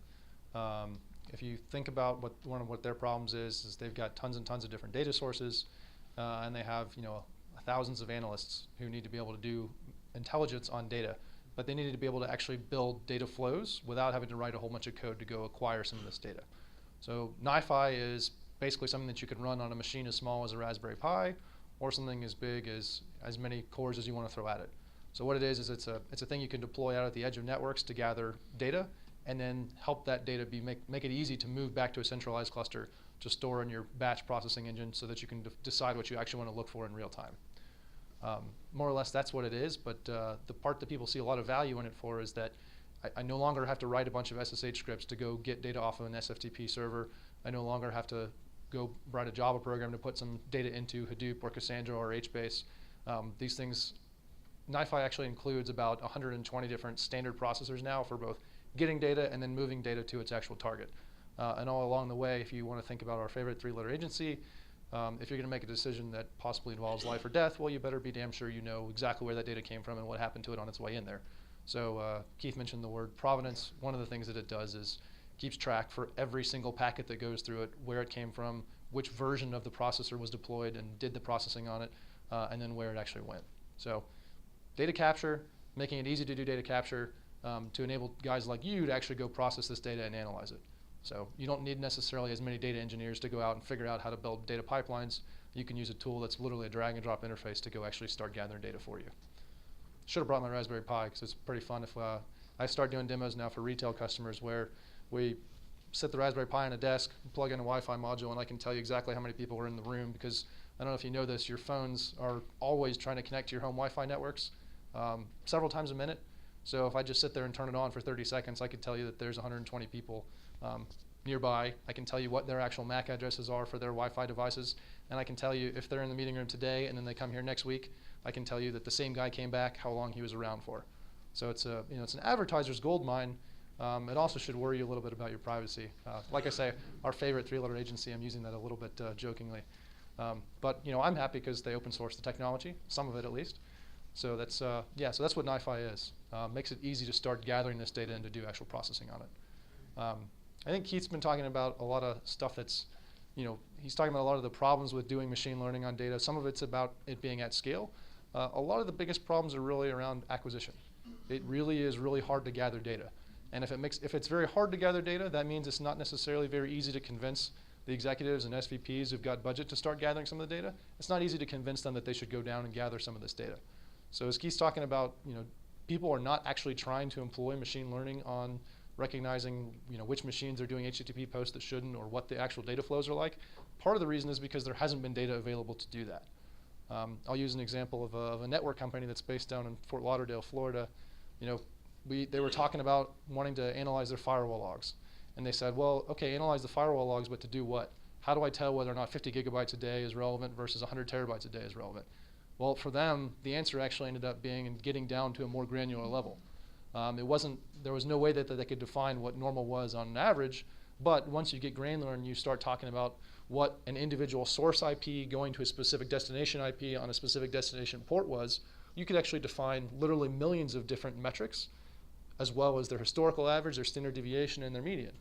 [SPEAKER 4] If you think about one of what their problems is they've got tons and tons of different data sources, and they have, you know, thousands of analysts who need to be able to do intelligence on data, but they needed to be able to actually build data flows without having to write a whole bunch of code to go acquire some of this data. So NiFi is basically something that you can run on a machine as small as a Raspberry Pi, or something as big as many cores as you want to throw at it. So what it is it's a thing you can deploy out at the edge of networks to gather data, and then help that data make it easy to move back to a centralized cluster to store in your batch processing engine, so that you can decide what you actually want to look for in real time. More or less that's what it is, but the part that people see a lot of value in it for is that I no longer have to write a bunch of SSH scripts to go get data off of an SFTP server. I no longer have to go write a Java program to put some data into Hadoop or Cassandra or HBase. These things, NiFi actually includes about 120 different standard processors now for both getting data and then moving data to its actual target. And all along the way, if you want to think about our favorite three-letter agency, if you're going to make a decision that possibly involves life or death, well, you better be damn sure you know exactly where that data came from and what happened to it on its way in there. So Keith mentioned the word provenance. One of the things that it does is keeps track for every single packet that goes through it, where it came from, which version of the processor was deployed and did the processing on it, and then where it actually went. So data capture, making it easy to do data capture to enable guys like you to actually go process this data and analyze it. So you don't need necessarily as many data engineers to go out and figure out how to build data pipelines. You can use a tool that's literally a drag and drop interface to go actually start gathering data for you. Should have brought my Raspberry Pi because it's pretty fun. If I start doing demos now for retail customers where we set the Raspberry Pi on a desk, plug in a Wi-Fi module, and I can tell you exactly how many people are in the room, because I don't know if you know this, your phones are always trying to connect to your home Wi-Fi networks several times a minute. So if I just sit there and turn it on for 30 seconds, I could tell you that there's 120 people nearby. I can tell you what their actual MAC addresses are for their Wi-Fi devices, and I can tell you if they're in the meeting room today and then they come here next week, I can tell you that the same guy came back, how long he was around for. So it's it's an advertiser's gold mine. It also should worry you a little bit about your privacy. Like I say, our favorite three-letter agency, I'm using that a little bit jokingly. But I'm happy because they open source the technology, some of it at least. So that's so that's what NiFi is. Makes it easy to start gathering this data and to do actual processing on it. I think Keith's been talking about a lot of stuff that's, he's talking about a lot of the problems with doing machine learning on data. Some of it's about it being at scale. A lot of the biggest problems are really around acquisition. It really is really hard to gather data. And if it's very hard to gather data, that means it's not necessarily very easy to convince the executives and SVPs who've got budget to start gathering some of the data. It's not easy to convince them that they should go down and gather some of this data. So as Keith's talking about, people are not actually trying to employ machine learning on recognizing, which machines are doing HTTP posts that shouldn't, or what the actual data flows are like. Part of the reason is because there hasn't been data available to do that. I'll use an example of a network company that's based down in Fort Lauderdale, Florida. They were talking about wanting to analyze their firewall logs. And they said, well, okay, analyze the firewall logs, but to do what? How do I tell whether or not 50 gigabytes a day is relevant versus 100 terabytes a day is relevant? Well, for them, the answer actually ended up being and getting down to a more granular level. There was no way that they could define what normal was on an average, but once you get granular and you start talking about what an individual source IP going to a specific destination IP on a specific destination port was, you could actually define literally millions of different metrics, as well as their historical average, their standard deviation, and their median.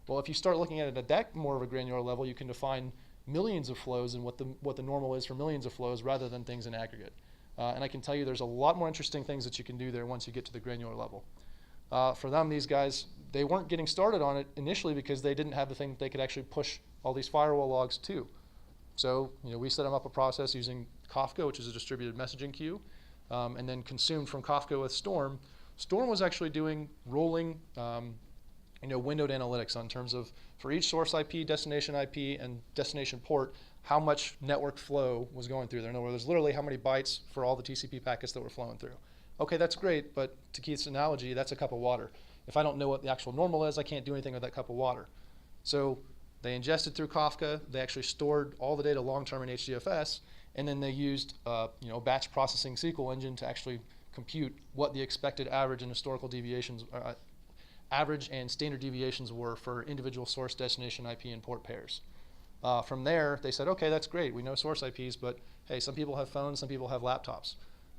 [SPEAKER 4] Well, if you start looking at it at that more of a granular level, you can define millions of flows and what the normal is for millions of flows rather than things in aggregate. And I can tell you there's a lot more interesting things that you can do there once you get to the granular level. For them, these guys, they weren't getting started on it initially because they didn't have the thing that they could actually push all these firewall logs to. So we set them up a process using Kafka, which is a distributed messaging queue, and then consumed from Kafka with Storm. Storm was actually doing rolling windowed analytics on terms of, for each source IP, destination IP, and destination port, how much network flow was going through there. In other words, literally how many bytes for all the TCP packets that were flowing through. Okay, that's great, but to Keith's analogy, that's a cup of water. If I don't know what the actual normal is, I can't do anything with that cup of water. So they ingested through Kafka, they actually stored all the data long-term in HDFS, and then they used a batch processing SQL engine to actually compute what the expected average and historical deviations, average and standard deviations were for individual source, destination IP, and port pairs. From there, they said, okay, that's great. We know source IPs, but hey, some people have phones, some people have laptops.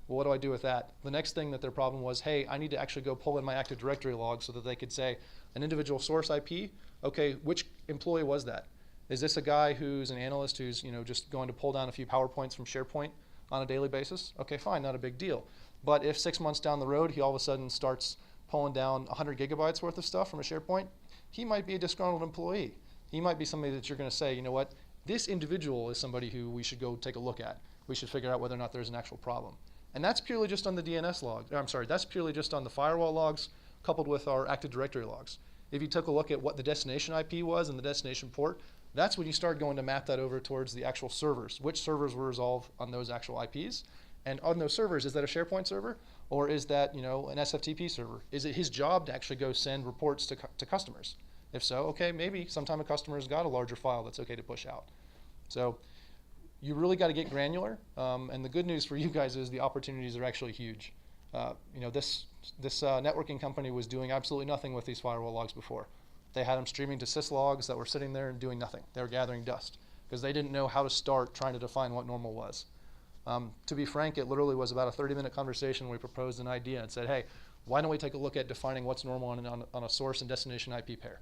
[SPEAKER 4] Well, what do I do with that? The next thing that their problem was, hey, I need to actually go pull in my Active Directory log so that they could say an individual source IP, okay, which employee was that? Is this a guy who's an analyst who's just going to pull down a few PowerPoints from SharePoint on a daily basis? Okay, fine, not a big deal. But if 6 months down the road, he all of a sudden starts pulling down 100 gigabytes worth of stuff from a SharePoint, he might be a disgruntled employee. He might be somebody that you're going to say, you know what, this individual is somebody who we should go take a look at. We should figure out whether or not there's an actual problem. And that's purely just on the DNS log. That's purely just on the firewall logs coupled with our Active Directory logs. If you took a look at what the destination IP was and the destination port, that's when you start going to map that over towards the actual servers. Which servers were resolved on those actual IPs? And on those servers, is that a SharePoint server? Or is that an SFTP server? Is it his job to actually go send reports to customers? If so, okay, maybe sometime a customer's got a larger file that's okay to push out. So you really got to get granular. And the good news for you guys is the opportunities are actually huge. This networking company was doing absolutely nothing with these firewall logs before. They had them streaming to syslogs that were sitting there and doing nothing. They were gathering dust because they didn't know how to start trying to define what normal was. To be frank, it literally was about a 30-minute conversation. We proposed an idea and said, hey, why don't we take a look at defining what's normal on a source and destination IP pair?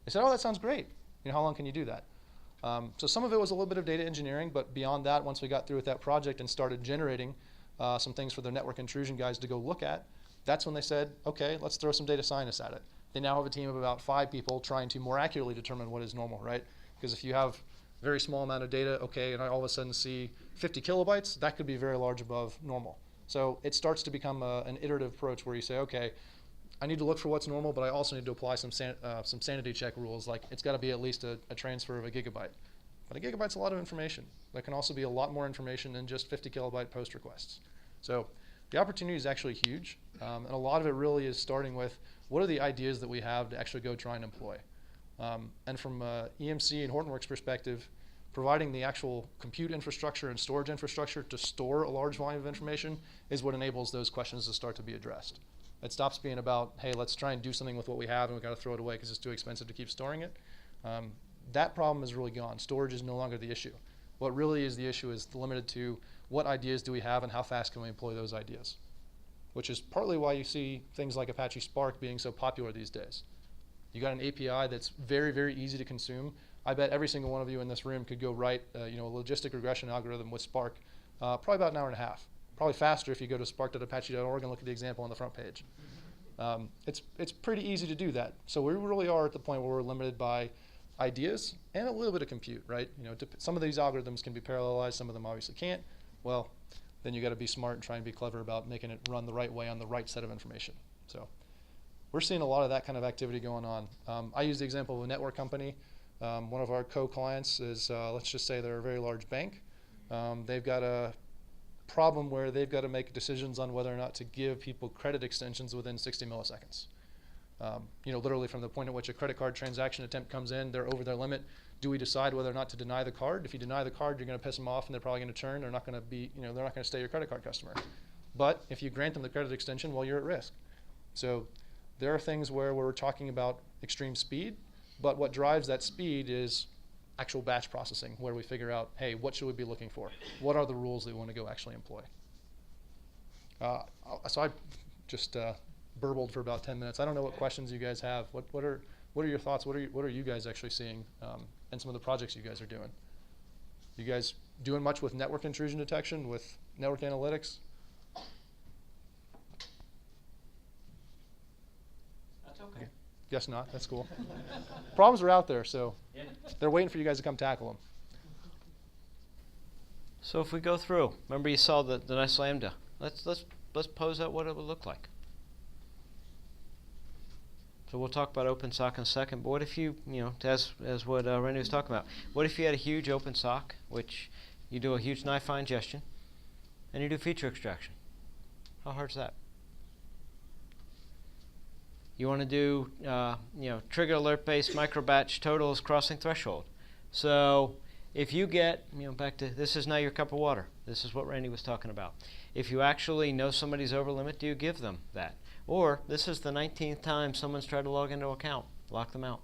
[SPEAKER 4] They said, oh, that sounds great. How long can you do that? So some of it was a little bit of data engineering, but beyond that, once we got through with that project and started generating some things for the network intrusion guys to go look at, that's when they said, okay, let's throw some data scientists at it. They now have a team of about 5 people trying to more accurately determine what is normal, right? Because if you have a very small amount of data, okay, and I all of a sudden see 50 kilobytes, that could be very large above normal. So it starts to become an iterative approach where you say, okay, I need to look for what's normal, but I also need to apply some sanity check rules, like it's got to be at least a transfer of a gigabyte. But a gigabyte's a lot of information. There can also be a lot more information than just 50 kilobyte post requests. So the opportunity is actually huge, and a lot of it really is starting with what are the ideas that we have to actually go try and employ. And from EMC and Hortonworks perspective, providing the actual compute infrastructure and storage infrastructure to store a large volume of information is what enables those questions to start to be addressed. It stops being about, hey, let's try and do something with what we have and we've got to throw it away because it's too expensive to keep storing it. That problem is really gone. Storage is no longer the issue. What really is the issue is limited to what ideas do we have and how fast can we employ those ideas, which is partly why you see things like Apache Spark being so popular these days. You got an API that's very, very easy to consume. I bet every single one of you in this room could go write a logistic regression algorithm with Spark, probably about an hour and a half. Probably faster if you go to spark.apache.org and look at the example on the front page. It's pretty easy to do that. So we really are at the point where we're limited by ideas and a little bit of compute, right? Some of these algorithms can be parallelized, some of them obviously can't. Well, then you got to be smart and try and be clever about making it run the right way on the right set of information. So we're seeing a lot of that kind of activity going on. I use the example of a network company. One of our co-clients is, let's just say they're a very large bank. They've got a problem where they've got to make decisions on whether or not to give people credit extensions within 60 milliseconds. Literally from the point at which a credit card transaction attempt comes in, they're over their limit. Do we decide whether or not to deny the card? If you deny the card, you're going to piss them off and they're probably going to churn. They're not going to be, they're not going to stay your credit card customer. But if you grant them the credit extension, well, you're at risk. So there are things where we're talking about extreme speed, but what drives that speed is actual batch processing, where we figure out, hey, what should we be looking for? What are the rules that we want to go actually employ? So I just burbled for about 10 minutes. I don't know what questions you guys have. What are your thoughts? What are you guys actually seeing in some of the projects you guys are doing? You guys doing much with network intrusion detection, with network analytics?
[SPEAKER 1] That's okay.
[SPEAKER 4] Guess not. That's cool. Problems are out there, so they're waiting for you guys to come tackle them.
[SPEAKER 1] So if we go through, remember you saw the nice lambda. Let's pose out what it would look like. So we'll talk about OpenSock in a second, but what if you, as what Randy was talking about, what if you had a huge OpenSock, which you do a huge NiFi ingestion, and you do feature extraction? How hard is that? You want to do, trigger alert-based microbatch totals crossing threshold. So if you get, back to, this is now your cup of water. This is what Randy was talking about. If you actually know somebody's over limit, do you give them that? Or this is the 19th time someone's tried to log into an account. Lock them out.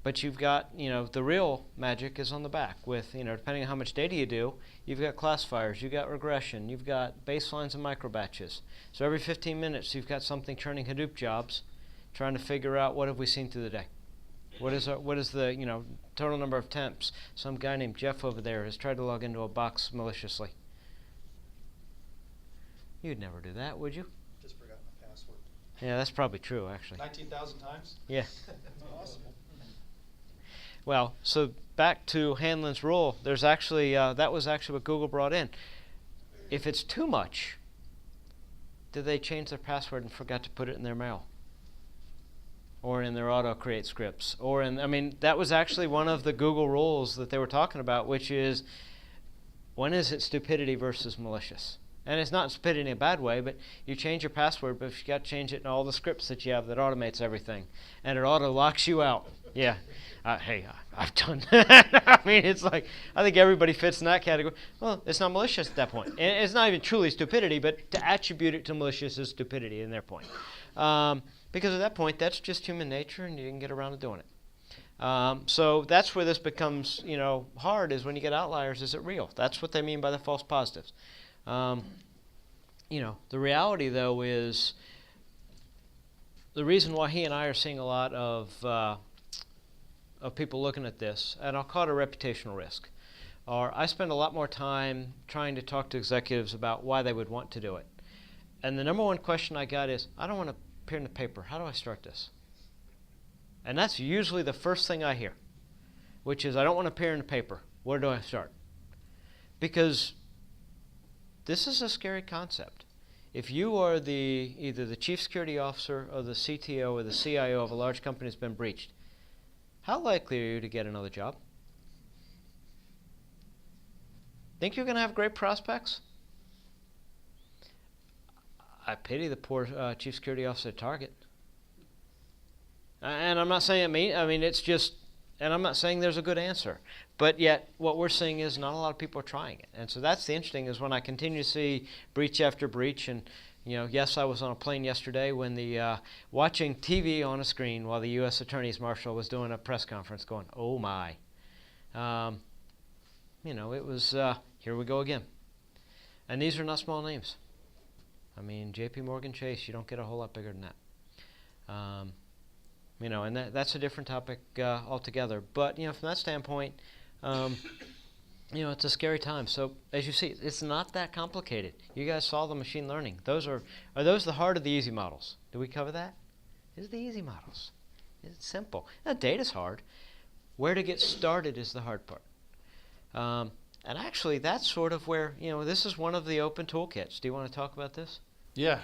[SPEAKER 1] But you've got, the real magic is on the back with, depending on how much data you do, you've got classifiers, you've got regression, you've got baselines and microbatches. So every 15 minutes you've got something churning Hadoop jobs, trying to figure out what have we seen through the day. What is the, total number of attempts? Some guy named Jeff over there has tried to log into a box maliciously. You'd never do that, would you?
[SPEAKER 4] Just forgot my password.
[SPEAKER 1] Yeah, that's probably true, actually.
[SPEAKER 4] 19,000 times?
[SPEAKER 1] Yeah.
[SPEAKER 4] Awesome.
[SPEAKER 1] Well, so back to Hanlon's rule, there's actually, that was actually what Google brought in. If it's too much, did they change their password and forgot to put it in their mail? Or in their auto-create scripts? Or that was actually one of the Google rules that they were talking about, which is, when is it stupidity versus malicious? And it's not stupidity in a bad way, but you change your password, but you got to change it in all the scripts that you have that automates everything. And it auto-locks you out. Yeah. Hey, I've done that. It's like, I think everybody fits in that category. Well, it's not malicious at that point. And it's not even truly stupidity, but to attribute it to malicious is stupidity in their point. Because at that point, that's just human nature, and you can get around to doing it. So that's where this becomes, hard, is when you get outliers, is it real? That's what they mean by the false positives. The reality, though, is the reason why he and I are seeing a lot of of people looking at this, and I'll call it a reputational risk, are I spend a lot more time trying to talk to executives about why they would want to do it. And the number one question I got is, I don't want to appear in the paper. How do I start this? And that's usually the first thing I hear, which is, I don't want to appear in the paper. Where do I start? Because this is a scary concept. If you are either the chief security officer or the CTO or the CIO of a large company that's been breached, how likely are you to get another job? Think you're going to have great prospects? I pity the poor chief security officer at Target. And I'm not saying it's just, and I'm not saying there's a good answer. But yet, what we're seeing is not a lot of people are trying it. And so that's the interesting is when I continue to see breach after breach. And, yes, I was on a plane yesterday when watching TV on a screen while the U.S. Attorney's Marshal was doing a press conference going, oh, my. It was, here we go again. And these are not small names. J.P. Morgan Chase, you don't get a whole lot bigger than that. And that's a different topic altogether. But, from that standpoint, it's a scary time. So, as you see, it's not that complicated. You guys saw the machine learning. Are those the hard or the easy models? Did we cover that? These are the easy models. It's simple. Now, data's hard. Where to get started is the hard part. And actually, that's sort of where, this is one of the open toolkits. Do you want to talk about this?
[SPEAKER 4] Yeah.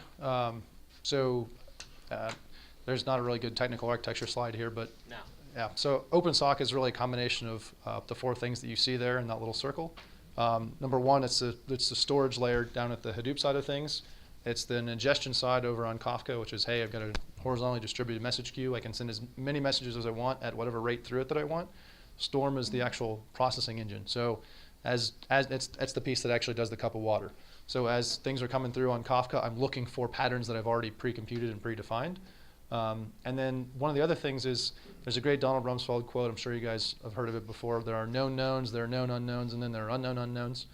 [SPEAKER 4] There's not a really good technical architecture slide here, but
[SPEAKER 1] no.
[SPEAKER 4] Yeah. So OpenSock is really a combination of the four things that you see there in that little circle. Number one, it's the storage layer down at the Hadoop side of things. It's the ingestion side over on Kafka, which is, hey, I've got a horizontally distributed message queue. I can send as many messages as I want at whatever rate through it that I want. Storm is the actual processing engine. So as it's the piece that actually does the cup of water. So as things are coming through on Kafka, I'm looking for patterns that I've already pre-computed and predefined. And then one of the other things is there's a great Donald Rumsfeld quote. I'm sure you guys have heard of it before. There are known knowns, there are known unknowns, and then there are unknown unknowns.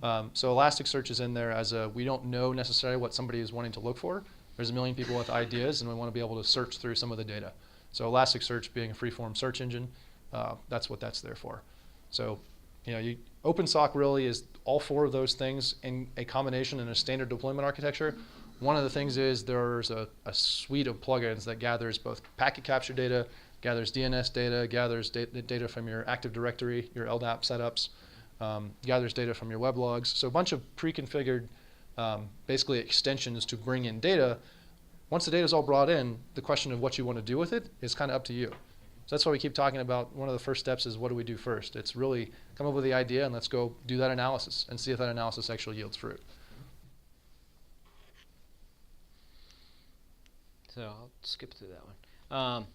[SPEAKER 4] So Elasticsearch is in there as we don't know necessarily what somebody is wanting to look for. There's a million people with ideas, and we want to be able to search through some of the data. So Elasticsearch being a free-form search engine, that's what that's there for. So OpenSock really is all four of those things in a combination in a standard deployment architecture. One of the things is there's a suite of plugins that gathers both packet capture data, gathers DNS data, gathers data from your Active Directory, your LDAP setups, gathers data from your web logs. So a bunch of pre-configured basically extensions to bring in data. Once the data is all brought in, the question of what you want to do with it is kind of up to you. So that's why we keep talking about one of the first steps is what do we do first? It's really come up with the idea and let's go do that analysis and see if that analysis actually yields fruit.
[SPEAKER 1] So I'll skip through that one.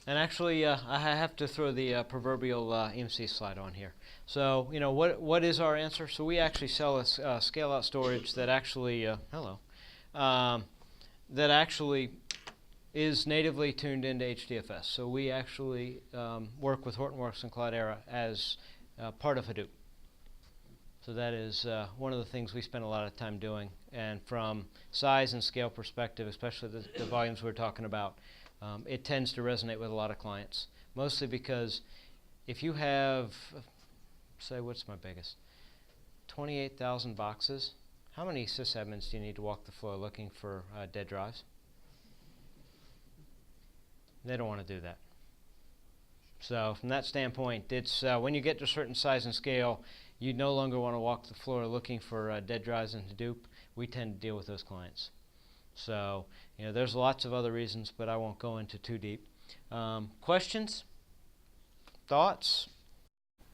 [SPEAKER 1] And actually, I have to throw the proverbial EMC slide on here. So, what is our answer? So we actually sell a scale-out storage that actually, that actually is natively tuned into HDFS. So we actually work with Hortonworks and Cloudera as part of Hadoop. So that is one of the things we spend a lot of time doing. And from size and scale perspective, especially the volumes we're talking about, it tends to resonate with a lot of clients. Mostly because if you have, say, what's my biggest? 28,000 boxes. How many sysadmins do you need to walk the floor looking for dead drives? They don't want to do that. So from that standpoint, it's when you get to a certain size and scale, you no longer want to walk the floor looking for dead drives in Hadoop. We tend to deal with those clients. So, there's lots of other reasons, but I won't go into too deep. Questions? Thoughts?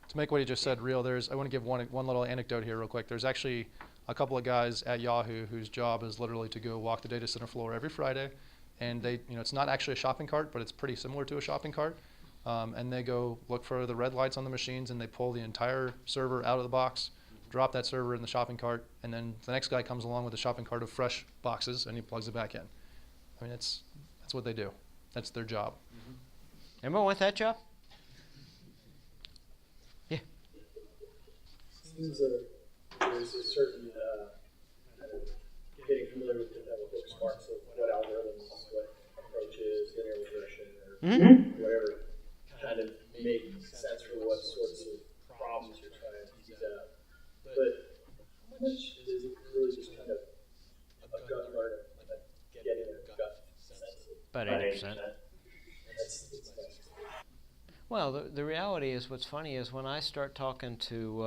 [SPEAKER 4] To make what you just said real, I want to give one little anecdote here real quick. There's actually a couple of guys at Yahoo whose job is literally to go walk the data center floor every Friday. And they, it's not actually a shopping cart, but it's pretty similar to a shopping cart. And they go look for the red lights on the machines, and they pull the entire server out of the box, drop that server in the shopping cart, and then the next guy comes along with a shopping cart of fresh boxes, and he plugs it back in. I mean, that's what they do. That's their job.
[SPEAKER 1] Mm-hmm. Anyone want that job? Yeah.
[SPEAKER 5] Seems that there's a certain kind of getting familiar with the network smarts of what algorithms, what approaches, linear regression, or whatever kind of make sense for what sorts of problems you're trying to tease out. But how much is it really just kind of a gut learning, like getting a gut sense of it?
[SPEAKER 1] About 80%.
[SPEAKER 5] That's nice.
[SPEAKER 1] Well, the reality is, what's funny is when I start talking to,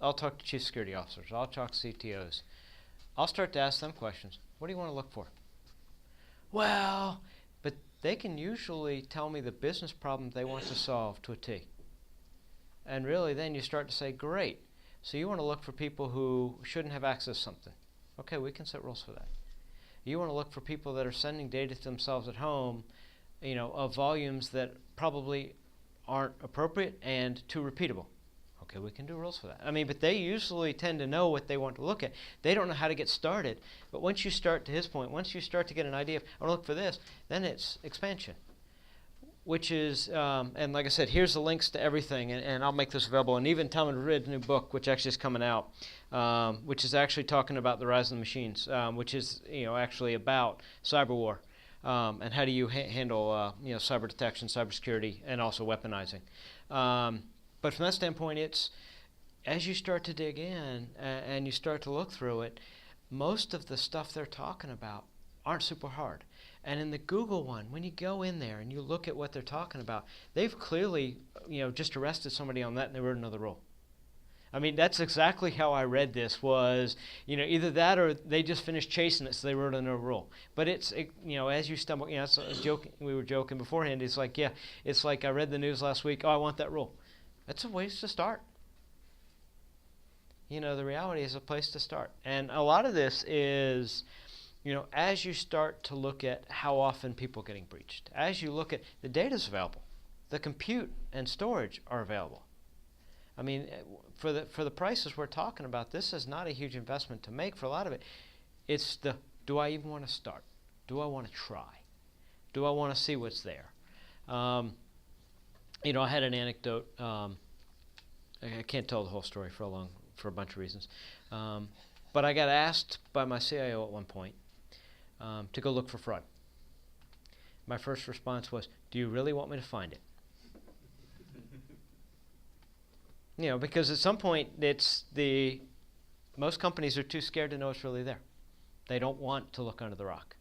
[SPEAKER 1] I'll talk to chief security officers, I'll talk to CTOs, I'll start to ask them questions. What do you want to look for? Well, but they can usually tell me the business problem they want to solve to a T. And really, then you start to say, great. So you want to look for people who shouldn't have access to something. Okay, we can set rules for that. You want to look for people that are sending data to themselves at home, of volumes that probably aren't appropriate and too repeatable. Okay, we can do rules for that. I mean, but they usually tend to know what they want to look at. They don't know how to get started. But once you start, to his point, once you start to get an idea of, I want to look for this, then it's expansion. Which is, and like I said, here's the links to everything, and I'll make this available. And even Talmud Reed's new book, which actually is coming out, which is actually talking about the rise of the machines, which is, actually about cyber war. And how do you handle cyber detection, cybersecurity, and also weaponizing. But from that standpoint, it's as you start to dig in and you start to look through it, most of the stuff they're talking about aren't super hard. And in the Google one, when you go in there and you look at what they're talking about, they've clearly just arrested somebody on that and they wrote another rule. I mean, that's exactly how I read this was, either that or they just finished chasing it, so they wrote another rule. But it's, as you stumble, we were joking beforehand, it's like, it's like I read the news last week, I want that rule. That's a place to start. The reality is a place to start. And a lot of this is, as you start to look at how often people are getting breached, as you look at the data's available, the compute and storage are available. I mean, for the prices we're talking about, this is not a huge investment to make for a lot of it. It's do I even want to start? Do I want to try? Do I want to see what's there? I had an anecdote. I can't tell the whole story for a bunch of reasons. But I got asked by my CIO at one point to go look for fraud. My first response was, do you really want me to find it? Because at some point, most companies are too scared to know it's really there. They don't want to look under the rock.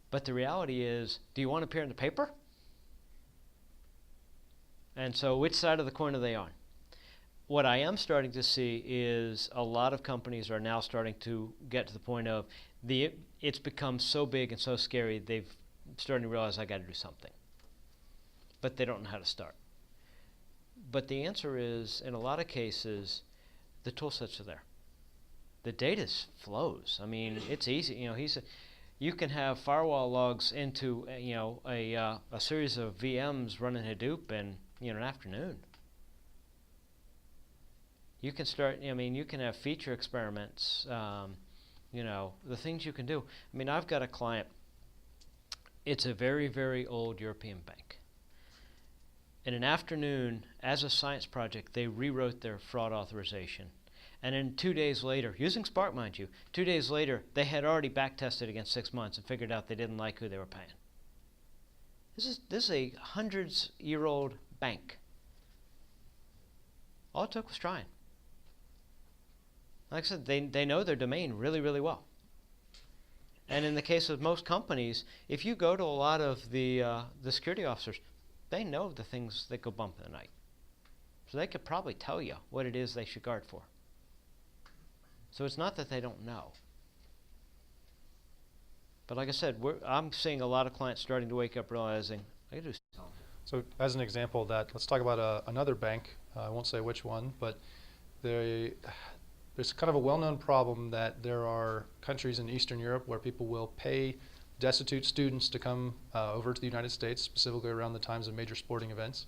[SPEAKER 1] But the reality is, do you want to appear in the paper? And so which side of the coin are they on? What I am starting to see is a lot of companies are now starting to get to the point of it's become so big and so scary, they've starting to realize I got to do something. But they don't know how to start. But the answer is, in a lot of cases, the tool sets are there. The data flows. I mean, it's easy. You can have firewall logs into a series of VMs running Hadoop in an afternoon. You can start. You can have feature experiments. The things you can do. I mean, I've got a client. It's a very, very old European bank. In an afternoon, as a science project, they rewrote their fraud authorization. And then 2 days later, using Spark, mind you, 2 days later, they had already back-tested against 6 months and figured out they didn't like who they were paying. This is a hundreds-year-old bank. All it took was trying. Like I said, they know their domain really, really well. And in the case of most companies, if you go to a lot of the security officers, they know the things that go bump in the night. So they could probably tell you what it is they should guard for. So it's not that they don't know. But like I said, I'm seeing a lot of clients starting to wake up realizing, I can do something.
[SPEAKER 4] So as an example of that, let's talk about another bank. I won't say which one, but there's kind of a well-known problem that there are countries in Eastern Europe where people will pay destitute students to come over to the United States, specifically around the times of major sporting events.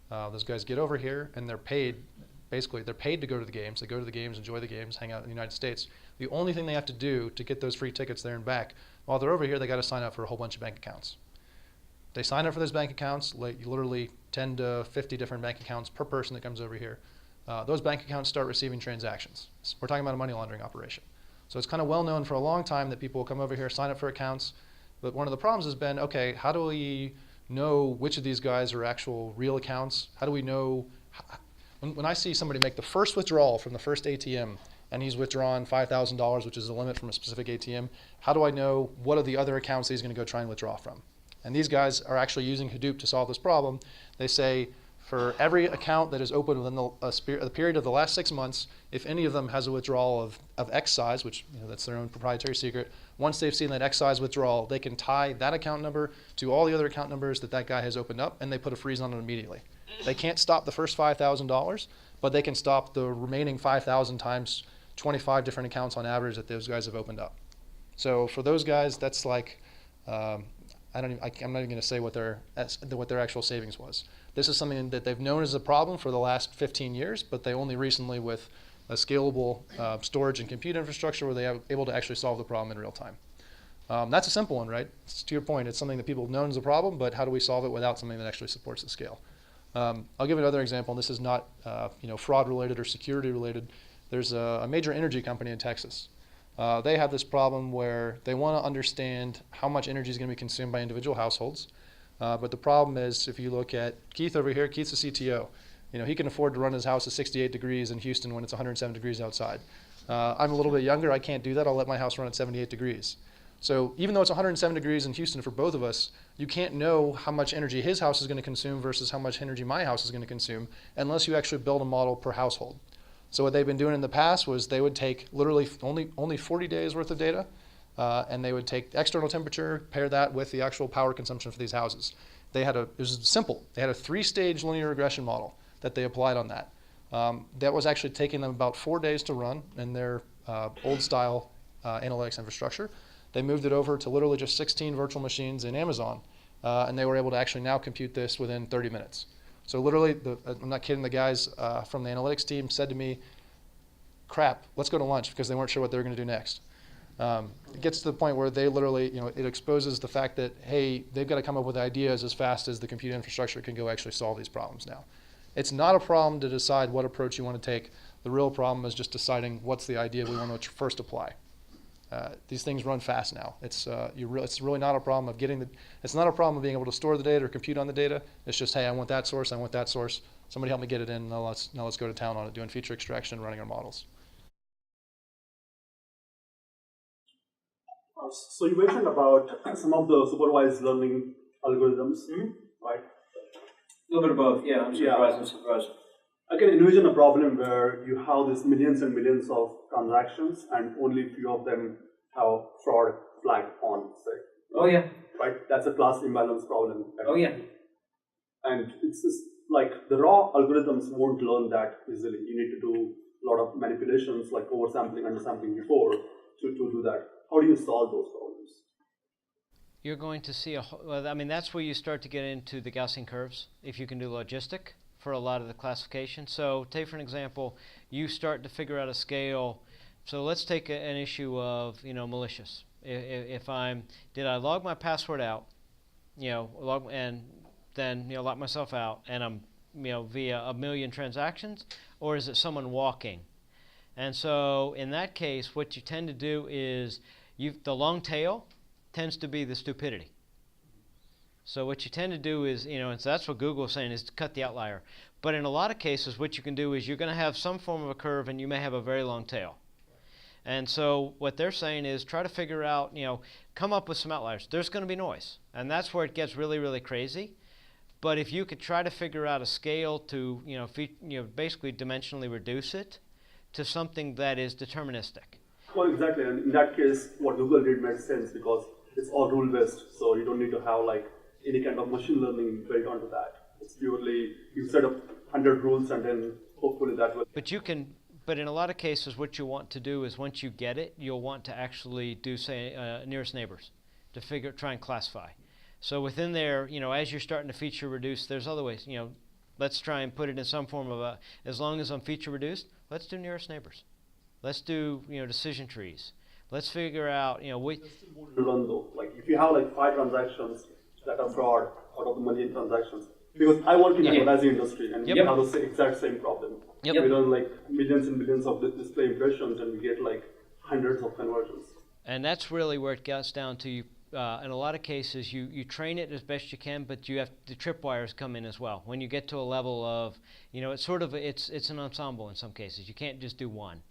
[SPEAKER 4] Those guys get over here and they're paid to go to the games. They go to the games, enjoy the games, hang out in the United States. The only thing they have to do to get those free tickets there and back, while they're over here, they got to sign up for a whole bunch of bank accounts. They sign up for those bank accounts, like literally 10 to 50 different bank accounts per person that comes over here. Those bank accounts start receiving transactions. We're talking about a money laundering operation. So it's kind of well known for a long time that people will come over here, sign up for accounts. But one of the problems has been, okay, how do we know which of these guys are actual real accounts? How do we know? When I see somebody make the first withdrawal from the first ATM and he's withdrawn $5,000, which is the limit from a specific ATM, how do I know what are the other accounts that he's going to go try and withdraw from? And these guys are actually using Hadoop to solve this problem. They say for every account that is open within the period of the last 6 months, if any of them has a withdrawal of X size, which that's their own proprietary secret, once they've seen that X size withdrawal, they can tie that account number to all the other account numbers that that guy has opened up, and they put a freeze on it immediately. They can't stop the first $5,000, but they can stop the remaining 5,000 times 25 different accounts on average that those guys have opened up. So for those guys, that's like, I'm not even going to say what their actual savings was. This is something that they've known as a problem for the last 15 years, but they only recently, with a scalable storage and compute infrastructure, were they able to actually solve the problem in real time. That's a simple one, right? It's, to your point, it's something that people have known as a problem, but how do we solve it without something that actually supports the scale? I'll give another example, and this is not fraud related or security related. There's a major energy company in Texas. They have this problem where they want to understand how much energy is going to be consumed by individual households. But the problem is, if you look at Keith over here, Keith's a CTO. He can afford to run his house at 68 degrees in Houston when it's 107 degrees outside. I'm a little bit younger. I can't do that. I'll let my house run at 78 degrees. So even though it's 107 degrees in Houston for both of us, you can't know how much energy his house is going to consume versus how much energy my house is going to consume unless you actually build a model per household. So what they've been doing in the past was they would take literally only 40 days worth of data, and they would take external temperature, pair that with the actual power consumption for these houses. It was simple. They had a 3-stage linear regression model that they applied on that. That was actually taking them about 4 days to run in their old style analytics infrastructure. They moved it over to literally just 16 virtual machines in Amazon, and they were able to actually now compute this within 30 minutes. So literally, I'm not kidding, the guys from the analytics team said to me, crap, let's go to lunch, because they weren't sure what they were going to do next. It gets to the point where they literally, it exposes the fact that, hey, they've got to come up with ideas as fast as the compute infrastructure can go actually solve these problems now. It's not a problem to decide what approach you want to take. The real problem is just deciding what's the idea we want to first apply. These things run fast now. It's really not a problem of it's not a problem of being able to store the data or compute on the data. It's just, hey, I want that source, I want that source. Somebody help me get it in. Now let's go to town on it, doing feature extraction and running our models.
[SPEAKER 6] So you mentioned about some of the supervised learning algorithms, right?
[SPEAKER 5] A little bit of both, yeah. I'm surprised. I'm surprised.
[SPEAKER 6] I can envision a problem where you have these millions and millions of transactions and only few of them have fraud flag on, say.
[SPEAKER 5] Oh, yeah.
[SPEAKER 6] Right? That's a class imbalance problem. Right?
[SPEAKER 5] Oh, yeah.
[SPEAKER 6] And it's just like the raw algorithms won't learn that easily. You need to do a lot of manipulations like oversampling, undersampling before to do that. How do you solve those problems?
[SPEAKER 1] You're going to see that's where you start to get into the Gaussian curves, if you can do logistic for a lot of the classification. So take for an example, you start to figure out a scale. So let's take an issue of malicious. If did I log my password out, and then lock myself out, and I'm via a million transactions, or is it someone walking? And so in that case, what you tend to do is the long tail tends to be the stupidity. So what you tend to do is, and so that's what Google is saying, is to cut the outlier. But in a lot of cases, what you can do is you're going to have some form of a curve, and you may have a very long tail. And so what they're saying is try to figure out, come up with some outliers. There's going to be noise, and that's where it gets really, really crazy. But if you could try to figure out a scale to, basically dimensionally reduce it to something that is deterministic.
[SPEAKER 6] Well, exactly. And in that case, what Google did makes sense because it's all rule-based, so you don't need to have any kind of machine learning built onto that. It's purely you set up 100 rules and then hopefully that will.
[SPEAKER 1] But in a lot of cases, what you want to do is once you get it, you'll want to actually do, say, nearest neighbors to try and classify. So within there, as you're starting to feature reduce, there's other ways. Let's try and put it in some form of as long as I'm feature reduced, let's do nearest neighbors. Let's do, decision trees. Let's figure out,
[SPEAKER 6] Run though. Like if you have 5 transactions that are fraud out of the million transactions, because I work in the advertising industry and we have the exact same problem. We run millions and millions of display impressions and we get hundreds of conversions.
[SPEAKER 1] And that's really where it gets down to in a lot of cases, you train it as best you can, but you have the tripwires come in as well. When you get to a level of, it's sort of it's an ensemble in some cases. You can't just do one.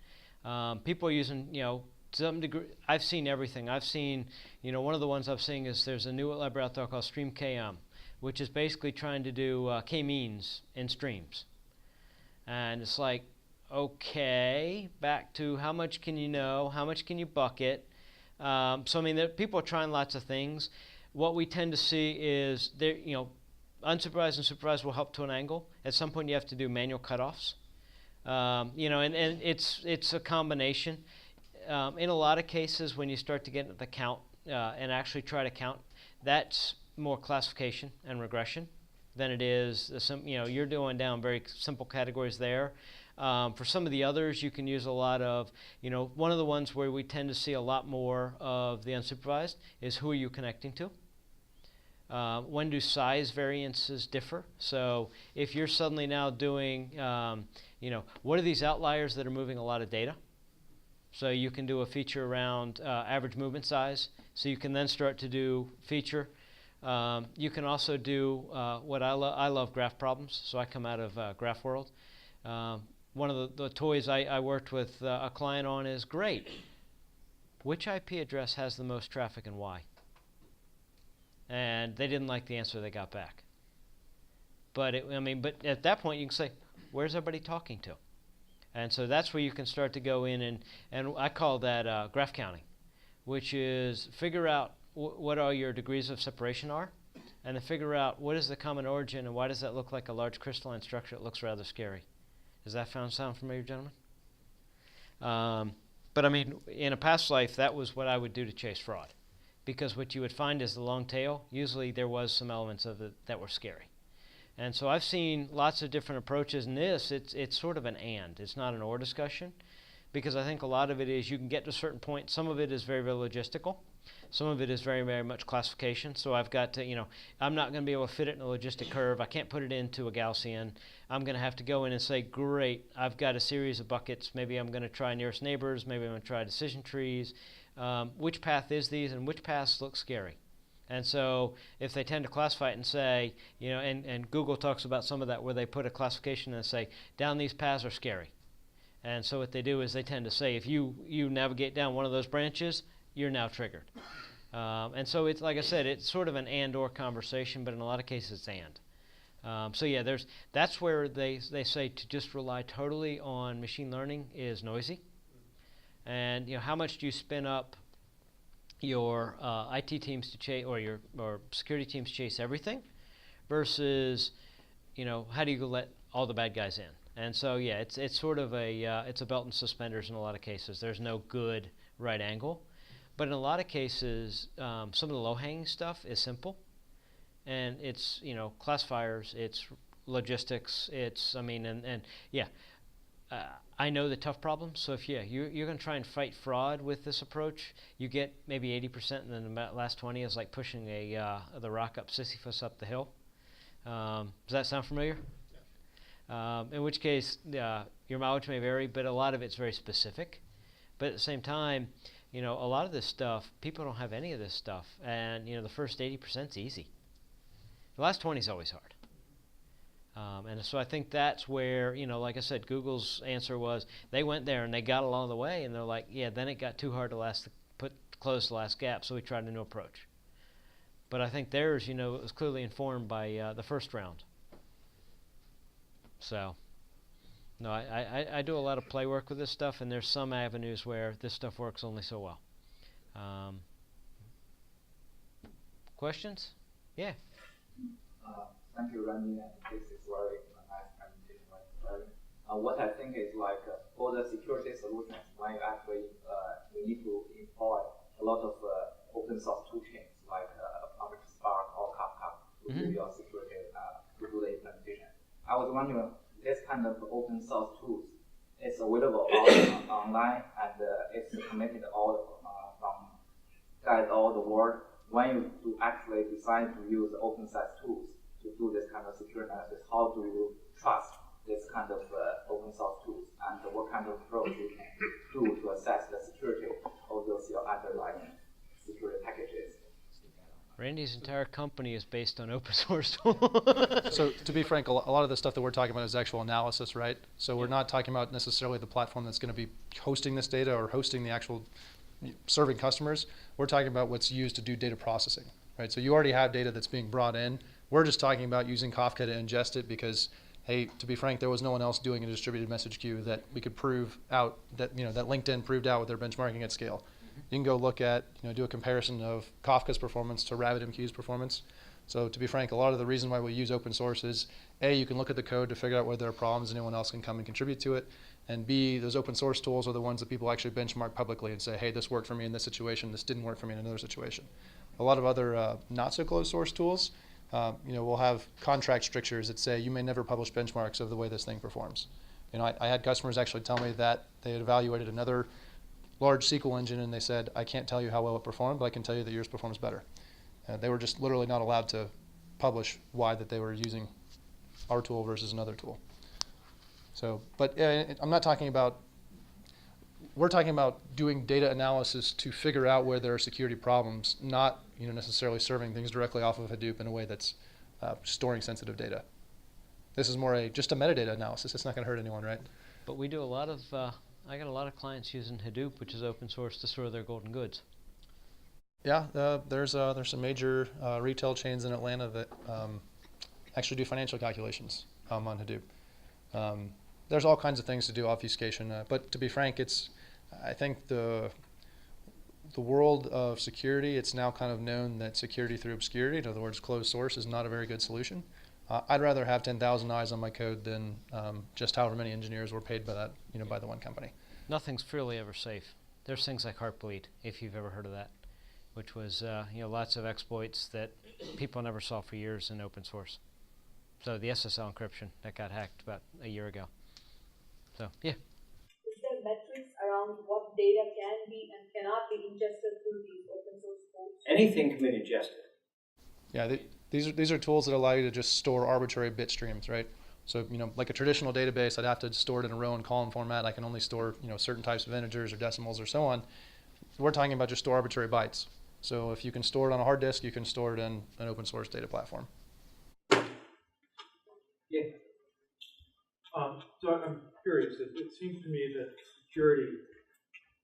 [SPEAKER 1] People are using, to some degree. I've seen everything. I've seen, one of the ones I've seen is there's a new library out there called StreamKM, which is basically trying to do k-means in streams, and it's like, okay, back to how much can you know, how much can you bucket. So I mean, people are trying lots of things. What we tend to see is there, unsupervised and supervised will help to an angle. At some point, you have to do manual cutoffs. And it's a combination. In a lot of cases, when you start to get into the count and actually try to count, that's more classification and regression than it is. You're doing down very simple categories there. For some of the others, you can use a lot of, one of the ones where we tend to see a lot more of the unsupervised is who are you connecting to? When do size variances differ? So if you're suddenly now doing, what are these outliers that are moving a lot of data? So you can do a feature around average movement size. So you can then start to do feature. You can also do what I love graph problems. So I come out of graph world. One of the toys I worked with a client on is great. Which IP address has the most traffic and why? And they didn't like the answer they got back. But at that point you can say, where's everybody talking to? And so that's where you can start to go in and I call that graph counting, which is figure out what all your degrees of separation are, and then figure out what is the common origin and why does that look like a large crystalline structure. It looks rather scary. Does that sound familiar, gentlemen? But I mean, in a past life, that was what I would do to chase fraud. Because what you would find is the long tail, usually there was some elements of it that were scary. And so I've seen lots of different approaches in this. It's sort of an and. It's not an or discussion. Because I think a lot of it is you can get to a certain point. Some of it is very, very logistical. Some of it is very, very much classification. So I've got to, I'm not going to be able to fit it in a logistic curve. I can't put it into a Gaussian. I'm going to have to go in and say, great, I've got a series of buckets. Maybe I'm going to try nearest neighbors. Maybe I'm going to try decision trees. Which path is these and which paths look scary? And so if they tend to classify it and say, and Google talks about some of that where they put a classification and say, down these paths are scary. And so what they do is they tend to say, if you navigate down one of those branches, you're now triggered. And so it's, like I said, it's sort of an and/or conversation, but in a lot of cases it's and. So yeah, that's where they say to just rely totally on machine learning is noisy. And how much do you spin up your IT teams to chase, or security teams chase everything, versus how do you let all the bad guys in? And so yeah, it's sort of it's a belt and suspenders in a lot of cases. There's no good right angle. But in a lot of cases, some of the low-hanging stuff is simple, and it's classifiers, it's logistics, it's I know the tough problems. So if you're going to try and fight fraud with this approach, you get maybe 80%, and then the last 20 is like pushing the rock up Sisyphus up the hill. Does that sound familiar? Yeah. In which case, your mileage may vary, but a lot of it's very specific. But at the same time, a lot of this stuff, people don't have any of this stuff. And, the first 80% is easy. The last 20 is always hard. And so I think that's where, like I said, Google's answer was they went there and they got along the way. And they're like, yeah, then it got too hard to close the last gap. So we tried a new approach. But I think theirs, it was clearly informed by the first round. So... No, I do a lot of play work with this stuff, and there's some avenues where this stuff works only so well. Questions? Yeah.
[SPEAKER 7] Thank you, Randy, and this is very nice presentation. What I think is for the security solutions, when you actually you need to employ a lot of open source toolchains like Apache Spark or Kafka to do your security, to do the implementation. I was wondering, this kind of open source tools is available online, and it's committed all from guys all the world. When you do actually decide to use open source tools to do this kind of security analysis, how do you trust this kind of open source tools, and what kind of approach you can do to assess the security of those your underlying security packages?
[SPEAKER 1] Randy's entire company is based on open source tools.
[SPEAKER 4] So to be frank, a lot of the stuff that we're talking about is actual analysis, right? So we're not talking about necessarily the platform that's going to be hosting this data or hosting the actual serving customers. We're talking about what's used to do data processing, right? So you already have data that's being brought in. We're just talking about using Kafka to ingest it because, hey, to be frank, there was no one else doing a distributed message queue that we could prove out that, that LinkedIn proved out with their benchmarking at scale. You can go look at, do a comparison of Kafka's performance to RabbitMQ's performance. So to be frank, a lot of the reason why we use open source is, A, you can look at the code to figure out where there are problems and anyone else can come and contribute to it. And B, those open source tools are the ones that people actually benchmark publicly and say, hey, this worked for me in this situation, this didn't work for me in another situation. A lot of other not so closed source tools, we'll have contract strictures that say you may never publish benchmarks of the way this thing performs. I had customers actually tell me that they had evaluated another large SQL engine and they said, I can't tell you how well it performed, but I can tell you that yours performs better. They were just literally not allowed to publish why that they were using our tool versus another tool. So, but I'm not talking about, we're talking about doing data analysis to figure out where there are security problems, not necessarily serving things directly off of Hadoop in a way that's storing sensitive data. This is more just a metadata analysis. It's not going to hurt anyone, right?
[SPEAKER 1] But we do a lot of, I got a lot of clients using Hadoop, which is open source, to store their golden goods.
[SPEAKER 4] Yeah, there's some major retail chains in Atlanta that actually do financial calculations on Hadoop. There's all kinds of things to do, obfuscation, but to be frank, I think the world of security, it's now kind of known that security through obscurity, in other words, closed source, is not a very good solution. I'd rather have 10,000 eyes on my code than just however many engineers were paid by that, by the one company.
[SPEAKER 1] Nothing's truly ever safe. There's things like Heartbleed, if you've ever heard of that, which was lots of exploits that people never saw for years in open source. So the SSL encryption that got hacked about a year ago. So yeah.
[SPEAKER 8] Is there metrics around what data can be and cannot be ingested through these open source tools?
[SPEAKER 2] Anything can be ingested.
[SPEAKER 4] Yeah, these are tools that allow you to just store arbitrary bit streams, right? So like a traditional database, I'd have to store it in a row and column format. I can only store certain types of integers or decimals or so on. We're talking about just store arbitrary bytes. So if you can store it on a hard disk, you can store it in an open source data platform.
[SPEAKER 2] Yeah.
[SPEAKER 9] So I'm curious. It seems to me that security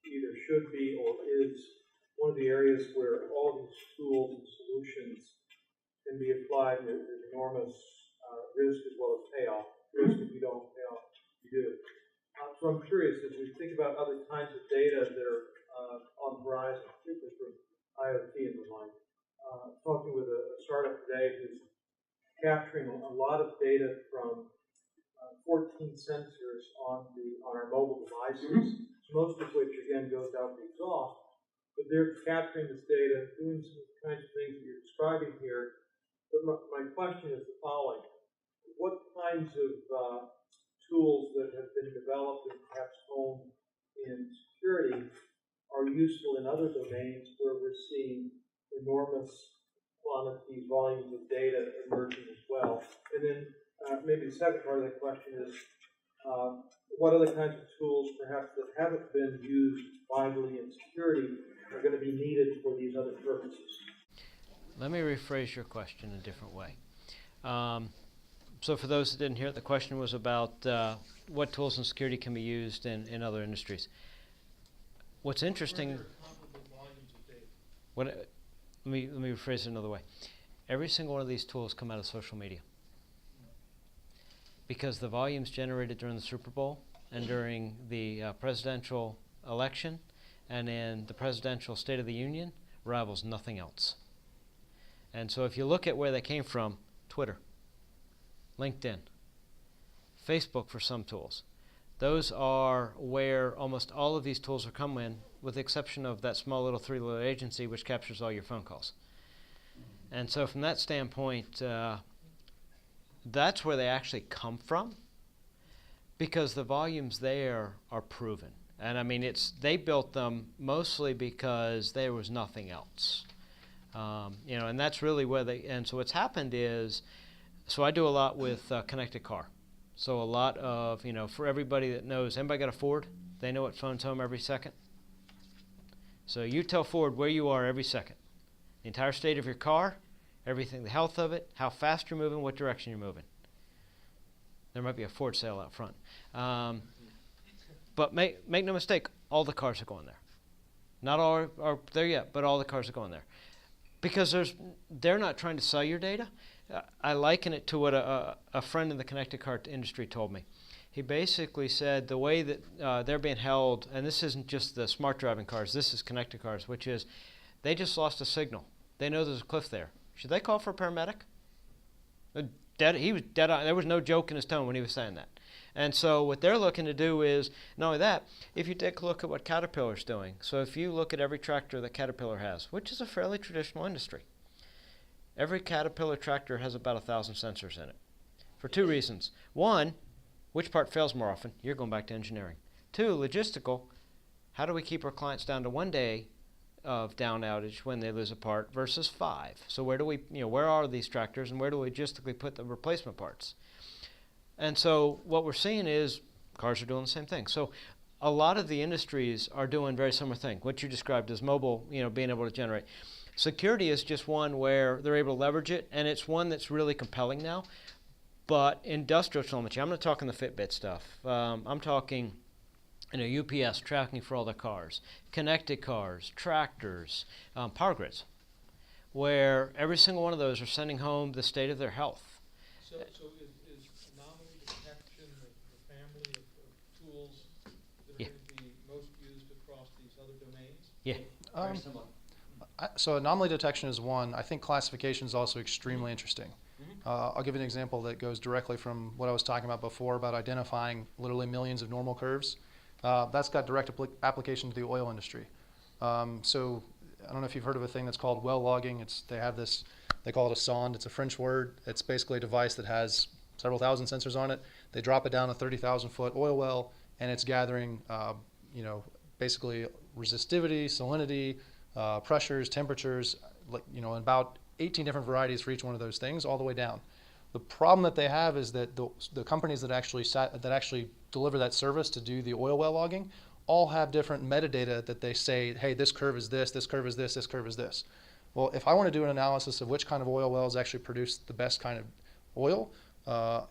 [SPEAKER 9] either should be or is one of the areas where all these tools and solutions can be applied. There's enormous risk as well as payoff. Risk if you don't, payoff if you do. So I'm curious, as we think about other kinds of data that are on the horizon, particularly for IoT and the like, talking with a startup today who's capturing a lot of data from 14 sensors on our mobile devices, most of which again goes out the exhaust. But they're capturing this data, doing some kinds of things that you're describing here. But my question is the following: what kinds of tools that have been developed and perhaps honed in security are useful in other domains where we're seeing enormous quantities, volumes of data emerging as well? And then maybe the second part of that question is, what other kinds of tools, perhaps that haven't been used widely in security, are going to be needed for these other purposes?
[SPEAKER 1] Let me rephrase your question in a different way. So for those that didn't hear it, the question was about what tools in security can be used in other industries. What's interesting, let me rephrase it another way. Every single one of these tools come out of social media, because the volumes generated during the Super Bowl and during the presidential election and in the presidential State of the Union rivals nothing else. And so if you look at where they came from, Twitter, LinkedIn, Facebook for some tools, those are where almost all of these tools are come in, with the exception of that small little three-letter agency which captures all your phone calls. And so from that standpoint, that's where they actually come from, because the volumes there are proven. And I mean, they built them mostly because there was nothing else. And that's really where and so what's happened is, so I do a lot with connected car. So a lot of, for everybody that knows, anybody got a Ford? They know what phone's home every second. So you tell Ford where you are every second. The entire state of your car, everything, the health of it, how fast you're moving, what direction you're moving. There might be a Ford sale out front. But make no mistake, all the cars are going there. Not all are there yet, but all the cars are going there. Because they're not trying to sell your data. I liken it to what a friend in the connected car industry told me. He basically said the way that they're being held, and this isn't just the smart driving cars, this is connected cars, which is they just lost a signal. They know there's a cliff there. Should they call for a paramedic? He was dead on. There was no joke in his tone when he was saying that. And so what they're looking to do is, not only that, if you take a look at what Caterpillar's doing, so if you look at every tractor that Caterpillar has, which is a fairly traditional industry, every Caterpillar tractor has about 1,000 sensors in it for two reasons. One, which part fails more often? You're going back to engineering. Two, logistical. How do we keep our clients down to 1 day of down outage when they lose a part versus 5? So where do we, where are these tractors and where do we logistically put the replacement parts? And so what we're seeing is cars are doing the same thing. So a lot of the industries are doing very similar thing. What you described as mobile, being able to generate. Security is just one where they're able to leverage it, and it's one that's really compelling now. But industrial telemetry, I'm not talking the Fitbit stuff. I'm talking UPS tracking for all their cars, connected cars, tractors, power grids, where every single one of those are sending home the state of their health.
[SPEAKER 9] So is anomaly detection the family of tools that are going to be most used across these other domains?
[SPEAKER 1] Yeah.
[SPEAKER 2] Very similar.
[SPEAKER 4] So anomaly detection is one. I think classification is also extremely interesting. I'll give you an example that goes directly from what I was talking about before about identifying literally millions of normal curves. That's got direct application to the oil industry. So I don't know if you've heard of a thing that's called well logging. They call it a sonde. It's a French word. It's basically a device that has several thousand sensors on it. They drop it down a 30,000 foot oil well, and it's gathering, basically resistivity, salinity, pressures, temperatures, about 18 different varieties for each one of those things, all the way down. The problem that they have is that the companies that actually deliver that service to do the oil well logging all have different metadata that they say, hey, this curve is this curve is this curve is this. Well, if I want to do an analysis of which kind of oil wells actually produce the best kind of oil,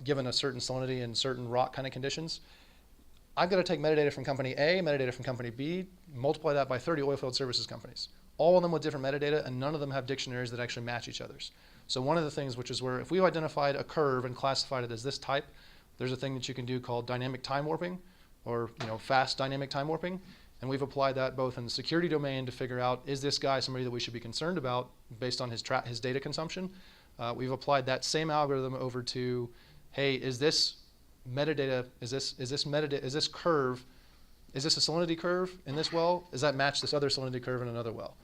[SPEAKER 4] given a certain salinity and certain rock kind of conditions, I've got to take metadata from company A, metadata from company B, multiply that by 30 oilfield services companies. All of them with different metadata, and none of them have dictionaries that actually match each other's. So one of the things, which is where if we've identified a curve and classified it as this type, there's a thing that you can do called dynamic time warping, or fast dynamic time warping. And we've applied that both in the security domain to figure out, is this guy somebody that we should be concerned about based on his data consumption? We've applied that same algorithm over to, hey, is this metadata, is this curve, is this a salinity curve in this well? Does that match this other salinity curve in another well?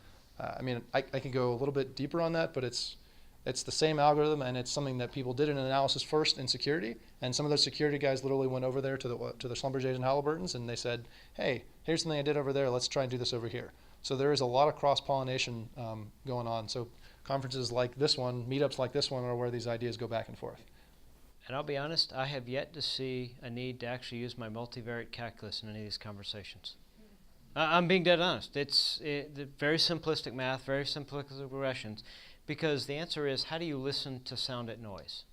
[SPEAKER 4] I can go a little bit deeper on that, but it's the same algorithm, and it's something that people did an analysis first in security, and some of those security guys literally went over there to the Schlumbergers and Halliburtons, and they said, hey, here's something I did over there, let's try and do this over here. So there is a lot of cross-pollination going on. So conferences like this one, meetups like this one, are where these ideas go back and forth.
[SPEAKER 1] And I'll be honest, I have yet to see a need to actually use my multivariate calculus in any of these conversations. I'm being dead honest. It's very simplistic math, very simplistic regressions, because the answer is, how do you listen to sound at noise?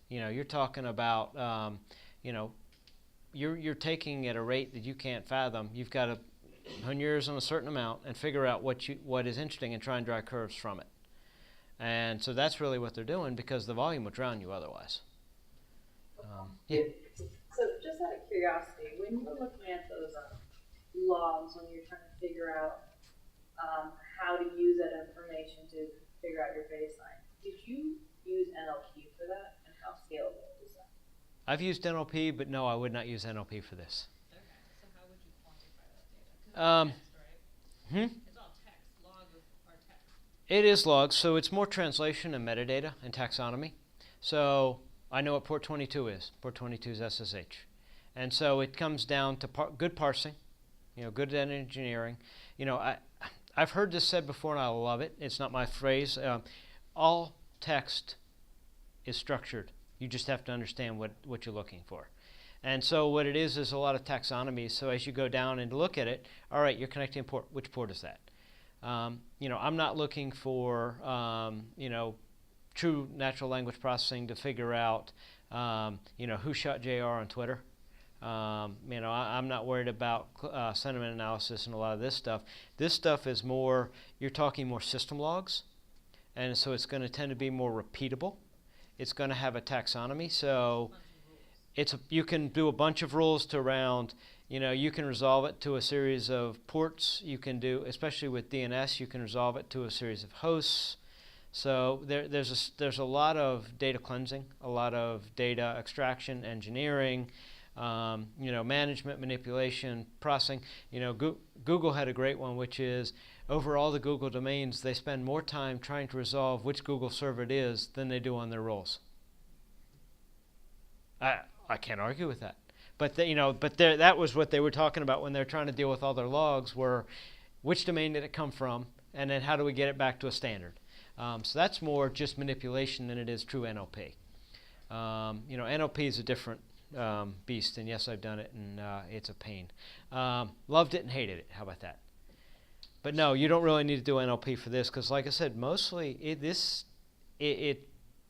[SPEAKER 1] You're talking about, you're taking at a rate that you can't fathom. You've got to hone your ears on a certain amount and figure out what is interesting and try and draw curves from it. And so that's really what they're doing, because the volume would drown you otherwise. Yeah.
[SPEAKER 8] So just out of curiosity, when you're looking at those logs, when you're trying to figure out how to use that information to figure out your baseline, did you use NLP for that, and how scalable is that?
[SPEAKER 1] I've used NLP, but no, I would not use NLP for this.
[SPEAKER 10] Okay, so how would you quantify that data? 'Cause it's text, right? It's all text. Logs are text.
[SPEAKER 1] It is logs, so it's more translation and metadata and taxonomy. So I know what port 22 is. Port 22 is SSH. And so it comes down to good parsing, good data engineering. I've heard this said before, and I love it. It's not my phrase. All text is structured. You just have to understand what you're looking for. And so what it is a lot of taxonomy. So as you go down and look at it, all right, you're connecting a port. Which port is that? I'm not looking for, true natural language processing to figure out, who shot JR on Twitter. I'm not worried about sentiment analysis and a lot of this stuff. This stuff is more, you're talking more system logs, and so it's going to tend to be more repeatable. It's going to have a taxonomy, so you can do a bunch of rules to around, you can resolve it to a series of ports. You can do, especially with DNS, you can resolve it to a series of hosts. So there's a lot of data cleansing, a lot of data extraction, engineering, management, manipulation, processing. Google had a great one, which is over all the Google domains, they spend more time trying to resolve which Google server it is than they do on their roles. I can't argue with that. But that was what they were talking about when they're trying to deal with all their logs, were which domain did it come from, and then how do we get it back to a standard. So that's more just manipulation than it is true NLP. NLP is a different beast, and yes, I've done it, and it's a pain. Loved it and hated it. How about that? But no, you don't really need to do NLP for this, because like I said, mostly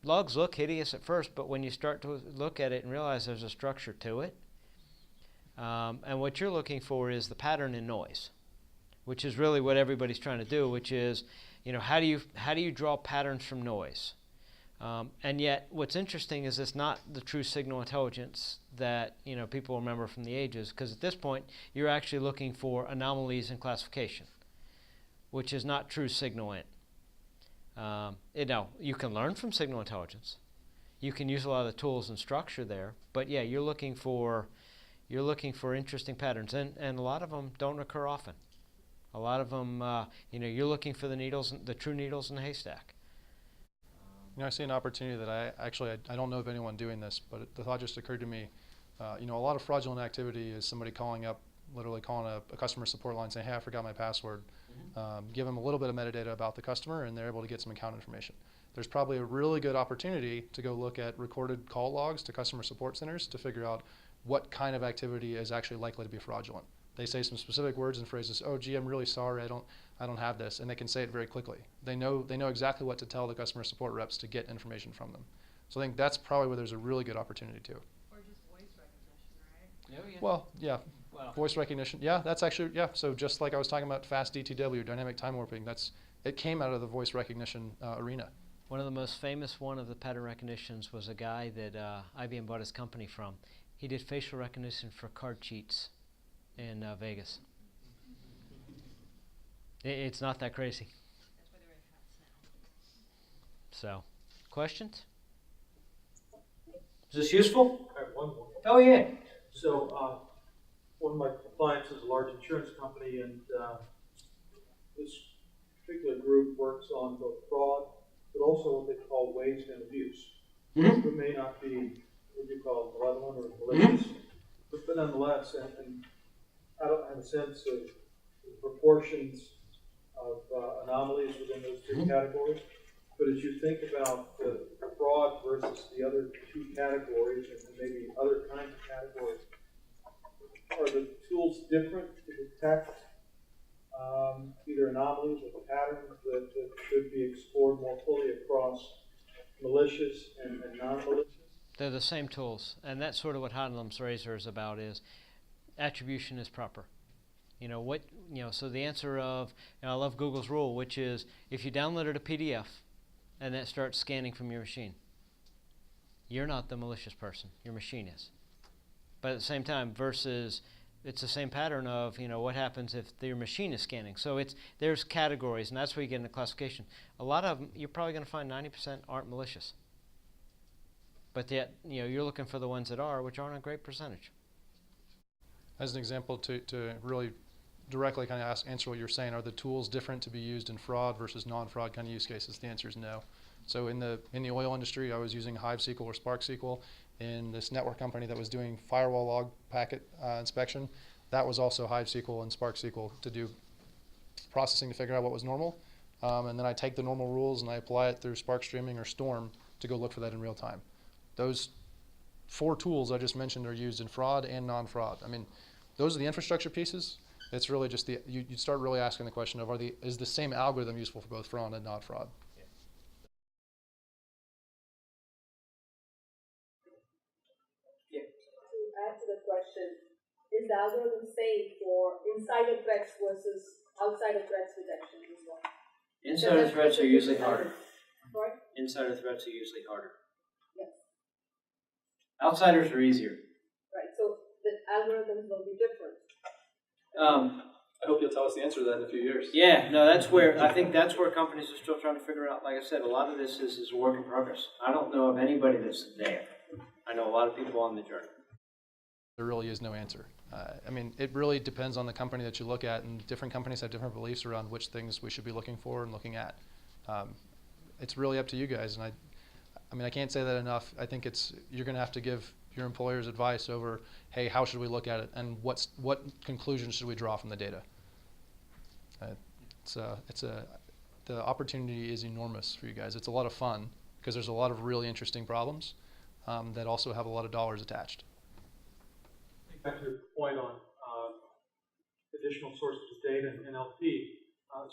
[SPEAKER 1] logs look hideous at first, but when you start to look at it and realize there's a structure to it, and what you're looking for is the pattern in noise, which is really what everybody's trying to do, which is, how do you draw patterns from noise? And yet, what's interesting is it's not the true signal intelligence that people remember from the ages, because at this point, you're actually looking for anomalies in classification, which is not true signal in. You can learn from signal intelligence. You can use a lot of the tools and structure there, but yeah, you're looking for interesting patterns, and a lot of them don't occur often. A lot of them, you're looking for the true needles in the haystack.
[SPEAKER 4] I see an opportunity that I don't know of anyone doing this, but the thought just occurred to me. A lot of fraudulent activity is somebody literally calling a customer support line saying, hey, I forgot my password. Give them a little bit of metadata about the customer, and they're able to get some account information. There's probably a really good opportunity to go look at recorded call logs to customer support centers to figure out what kind of activity is actually likely to be fraudulent. They say some specific words and phrases, oh gee, I'm really sorry, I don't have this, and they can say it very quickly. They know exactly what to tell the customer support reps to get information from them. So I think that's probably where there's a really good opportunity too.
[SPEAKER 10] Or just voice recognition, right?
[SPEAKER 1] Oh, yeah.
[SPEAKER 4] Well, yeah. Wow. Voice recognition. Yeah, that's actually, yeah. So just like I was talking about fast DTW, dynamic time warping, it came out of the voice recognition arena.
[SPEAKER 1] One of the most famous one of the pattern recognitions was a guy that IBM bought his company from. He did facial recognition for card cheats in Vegas. It's not that crazy.
[SPEAKER 10] That's why they're very fast now.
[SPEAKER 1] So, questions? Is this useful?
[SPEAKER 9] I have one more.
[SPEAKER 1] Oh, yeah.
[SPEAKER 9] So, one of my clients is a large insurance company, and this particular group works on both fraud, but also what they call waste and abuse.
[SPEAKER 1] Mm-hmm.
[SPEAKER 9] It may not be what you call malevolent or malicious, but nonetheless, and I don't have a sense of the proportions of anomalies within those two categories. But as you think about the fraud versus the other two categories, and maybe other kinds of categories, are the tools different to detect either anomalies or patterns that should be explored more fully across malicious and non-malicious?
[SPEAKER 1] They're the same tools, and that's sort of what Heinelem's razor is about, is attribution is proper. So the answer of, I love Google's rule, which is if you downloaded a PDF and that starts scanning from your machine, you're not the malicious person, your machine is. But at the same time, versus it's the same pattern of, what happens if your machine is scanning. So there's categories, and that's where you get into classification. A lot of them, you're probably going to find 90% aren't malicious. But yet, you're looking for the ones that are, which aren't a great percentage.
[SPEAKER 4] As an example, to really directly kind of answer what you're saying, are the tools different to be used in fraud versus non-fraud kind of use cases? The answer is no. So in the oil industry, I was using Hive SQL or Spark SQL. In this network company that was doing firewall log packet inspection, that was also Hive SQL and Spark SQL to do processing to figure out what was normal. And then I take the normal rules and I apply it through Spark Streaming or Storm to go look for that in real time. Those 4 tools I just mentioned are used in fraud and non-fraud. I mean, those are the infrastructure pieces. It's really just you start really asking the question of is the same algorithm useful for both fraud and not fraud?
[SPEAKER 11] To add to the question, is the algorithm same for insider threats versus outsider threats detection as well?
[SPEAKER 1] Insider threats are usually harder.
[SPEAKER 11] Sorry?
[SPEAKER 1] Insider threats are usually harder.
[SPEAKER 11] Yes.
[SPEAKER 1] Outsiders are easier.
[SPEAKER 11] Right, so the algorithms will be different.
[SPEAKER 4] I hope you'll tell us the answer to that in a few years.
[SPEAKER 1] Yeah, no, I think that's where companies are still trying to figure out. Like I said, a lot of this is a work in progress. I don't know of anybody that's there. I know a lot of people on the journey.
[SPEAKER 4] There really is no answer. I mean, it really depends on the company that you look at, and different companies have different beliefs around which things we should be looking for and looking at. It's really up to you guys, and I mean, I can't say that enough. I think you're going to have to give your employers advice over, hey, how should we look at it, and what conclusions should we draw from the data? The opportunity is enormous for you guys. It's a lot of fun because there's a lot of really interesting problems that also have a lot of dollars attached.
[SPEAKER 9] Back to your point on additional sources of data in NLP,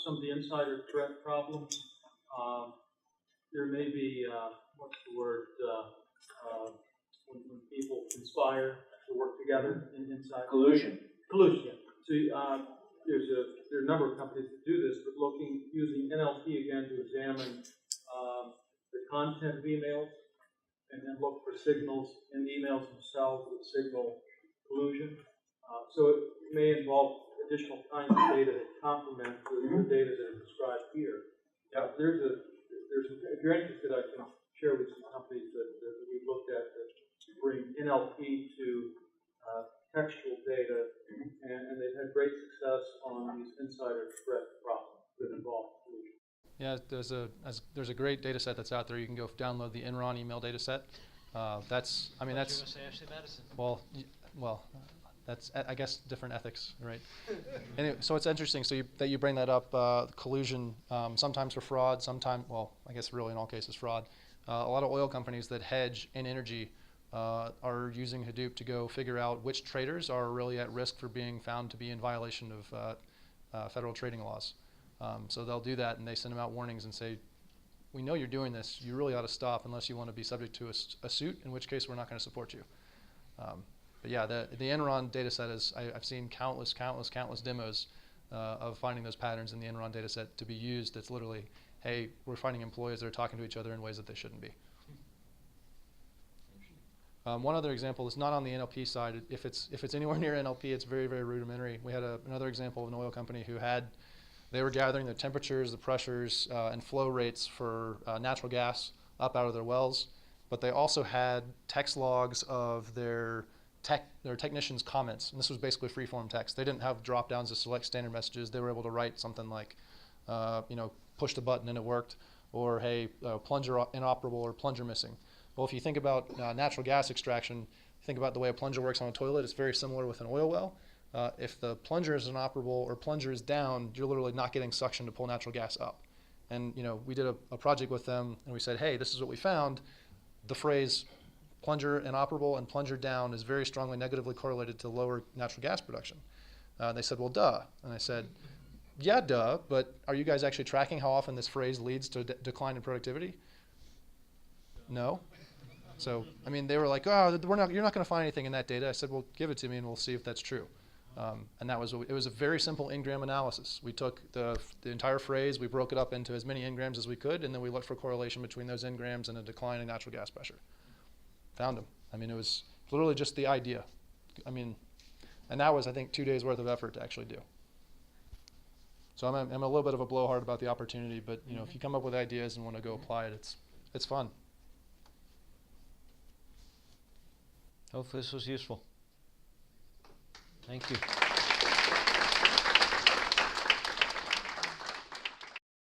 [SPEAKER 9] some of the insider threat problems, there may be, what's the word, when people conspire to work together inside.
[SPEAKER 1] Collusion.
[SPEAKER 9] Collusion, yeah. So there are a number of companies that do this, but using NLP again to examine the content of emails and then look for signals in the emails themselves that signal collusion. So it may involve additional kinds of data that complement the data that are described here. If you're interested, I can share with some companies that we've looked at that bring NLP to textual data, and they've had great success on these insider threat problems that involve collusion.
[SPEAKER 4] Yeah, there's a great data set that's out there. You can go download the Enron email data set. That's
[SPEAKER 1] Ashley Madison.
[SPEAKER 4] Well, that's, I guess, different ethics, right? Anyway, so it's interesting that you bring that up, collusion, sometimes for fraud, sometimes, well, I guess really in all cases fraud. A lot of oil companies that hedge in energy are using Hadoop to go figure out which traders are really at risk for being found to be in violation of federal trading laws. So they'll do that, and they send them out warnings and say, we know you're doing this. You really ought to stop unless you want to be subject to a suit, in which case we're not going to support you. But yeah, the Enron data set is, I've seen countless demos of finding those patterns in the Enron data set to be used. That's literally, hey, we're finding employees that are talking to each other in ways that they shouldn't be. One other example is not on the NLP side. If it's anywhere near NLP, it's very, very rudimentary. We had another example of an oil company they were gathering the temperatures, the pressures, and flow rates for natural gas up out of their wells, but they also had text logs of their technicians' comments, and this was basically free-form text. They didn't have drop-downs to select standard messages. They were able to write something like, push the button and it worked, or hey, plunger inoperable or plunger missing. Well, if you think about natural gas extraction, think about the way a plunger works on a toilet. It's very similar with an oil well. If the plunger is inoperable or plunger is down, you're literally not getting suction to pull natural gas up. And we did a project with them, and we said, hey, this is what we found. The phrase plunger inoperable and plunger down is very strongly negatively correlated to lower natural gas production. They said, well, duh. And I said, yeah, duh, but are you guys actually tracking how often this phrase leads to decline in productivity? No. So, I mean, they were like, oh, you're not going to find anything in that data. I said, well, give it to me and we'll see if that's true. And it was a very simple n-gram analysis. We took the entire phrase, we broke it up into as many n-grams as we could, and then we looked for correlation between those n-grams and a decline in natural gas pressure. Found them. I mean, it was literally just the idea. I mean, and that was, I think, 2 days worth of effort to actually do. So I'm a little bit of a blowhard about the opportunity, but if you come up with ideas and want to go apply it, it's fun.
[SPEAKER 1] Hopefully this was useful. Thank you.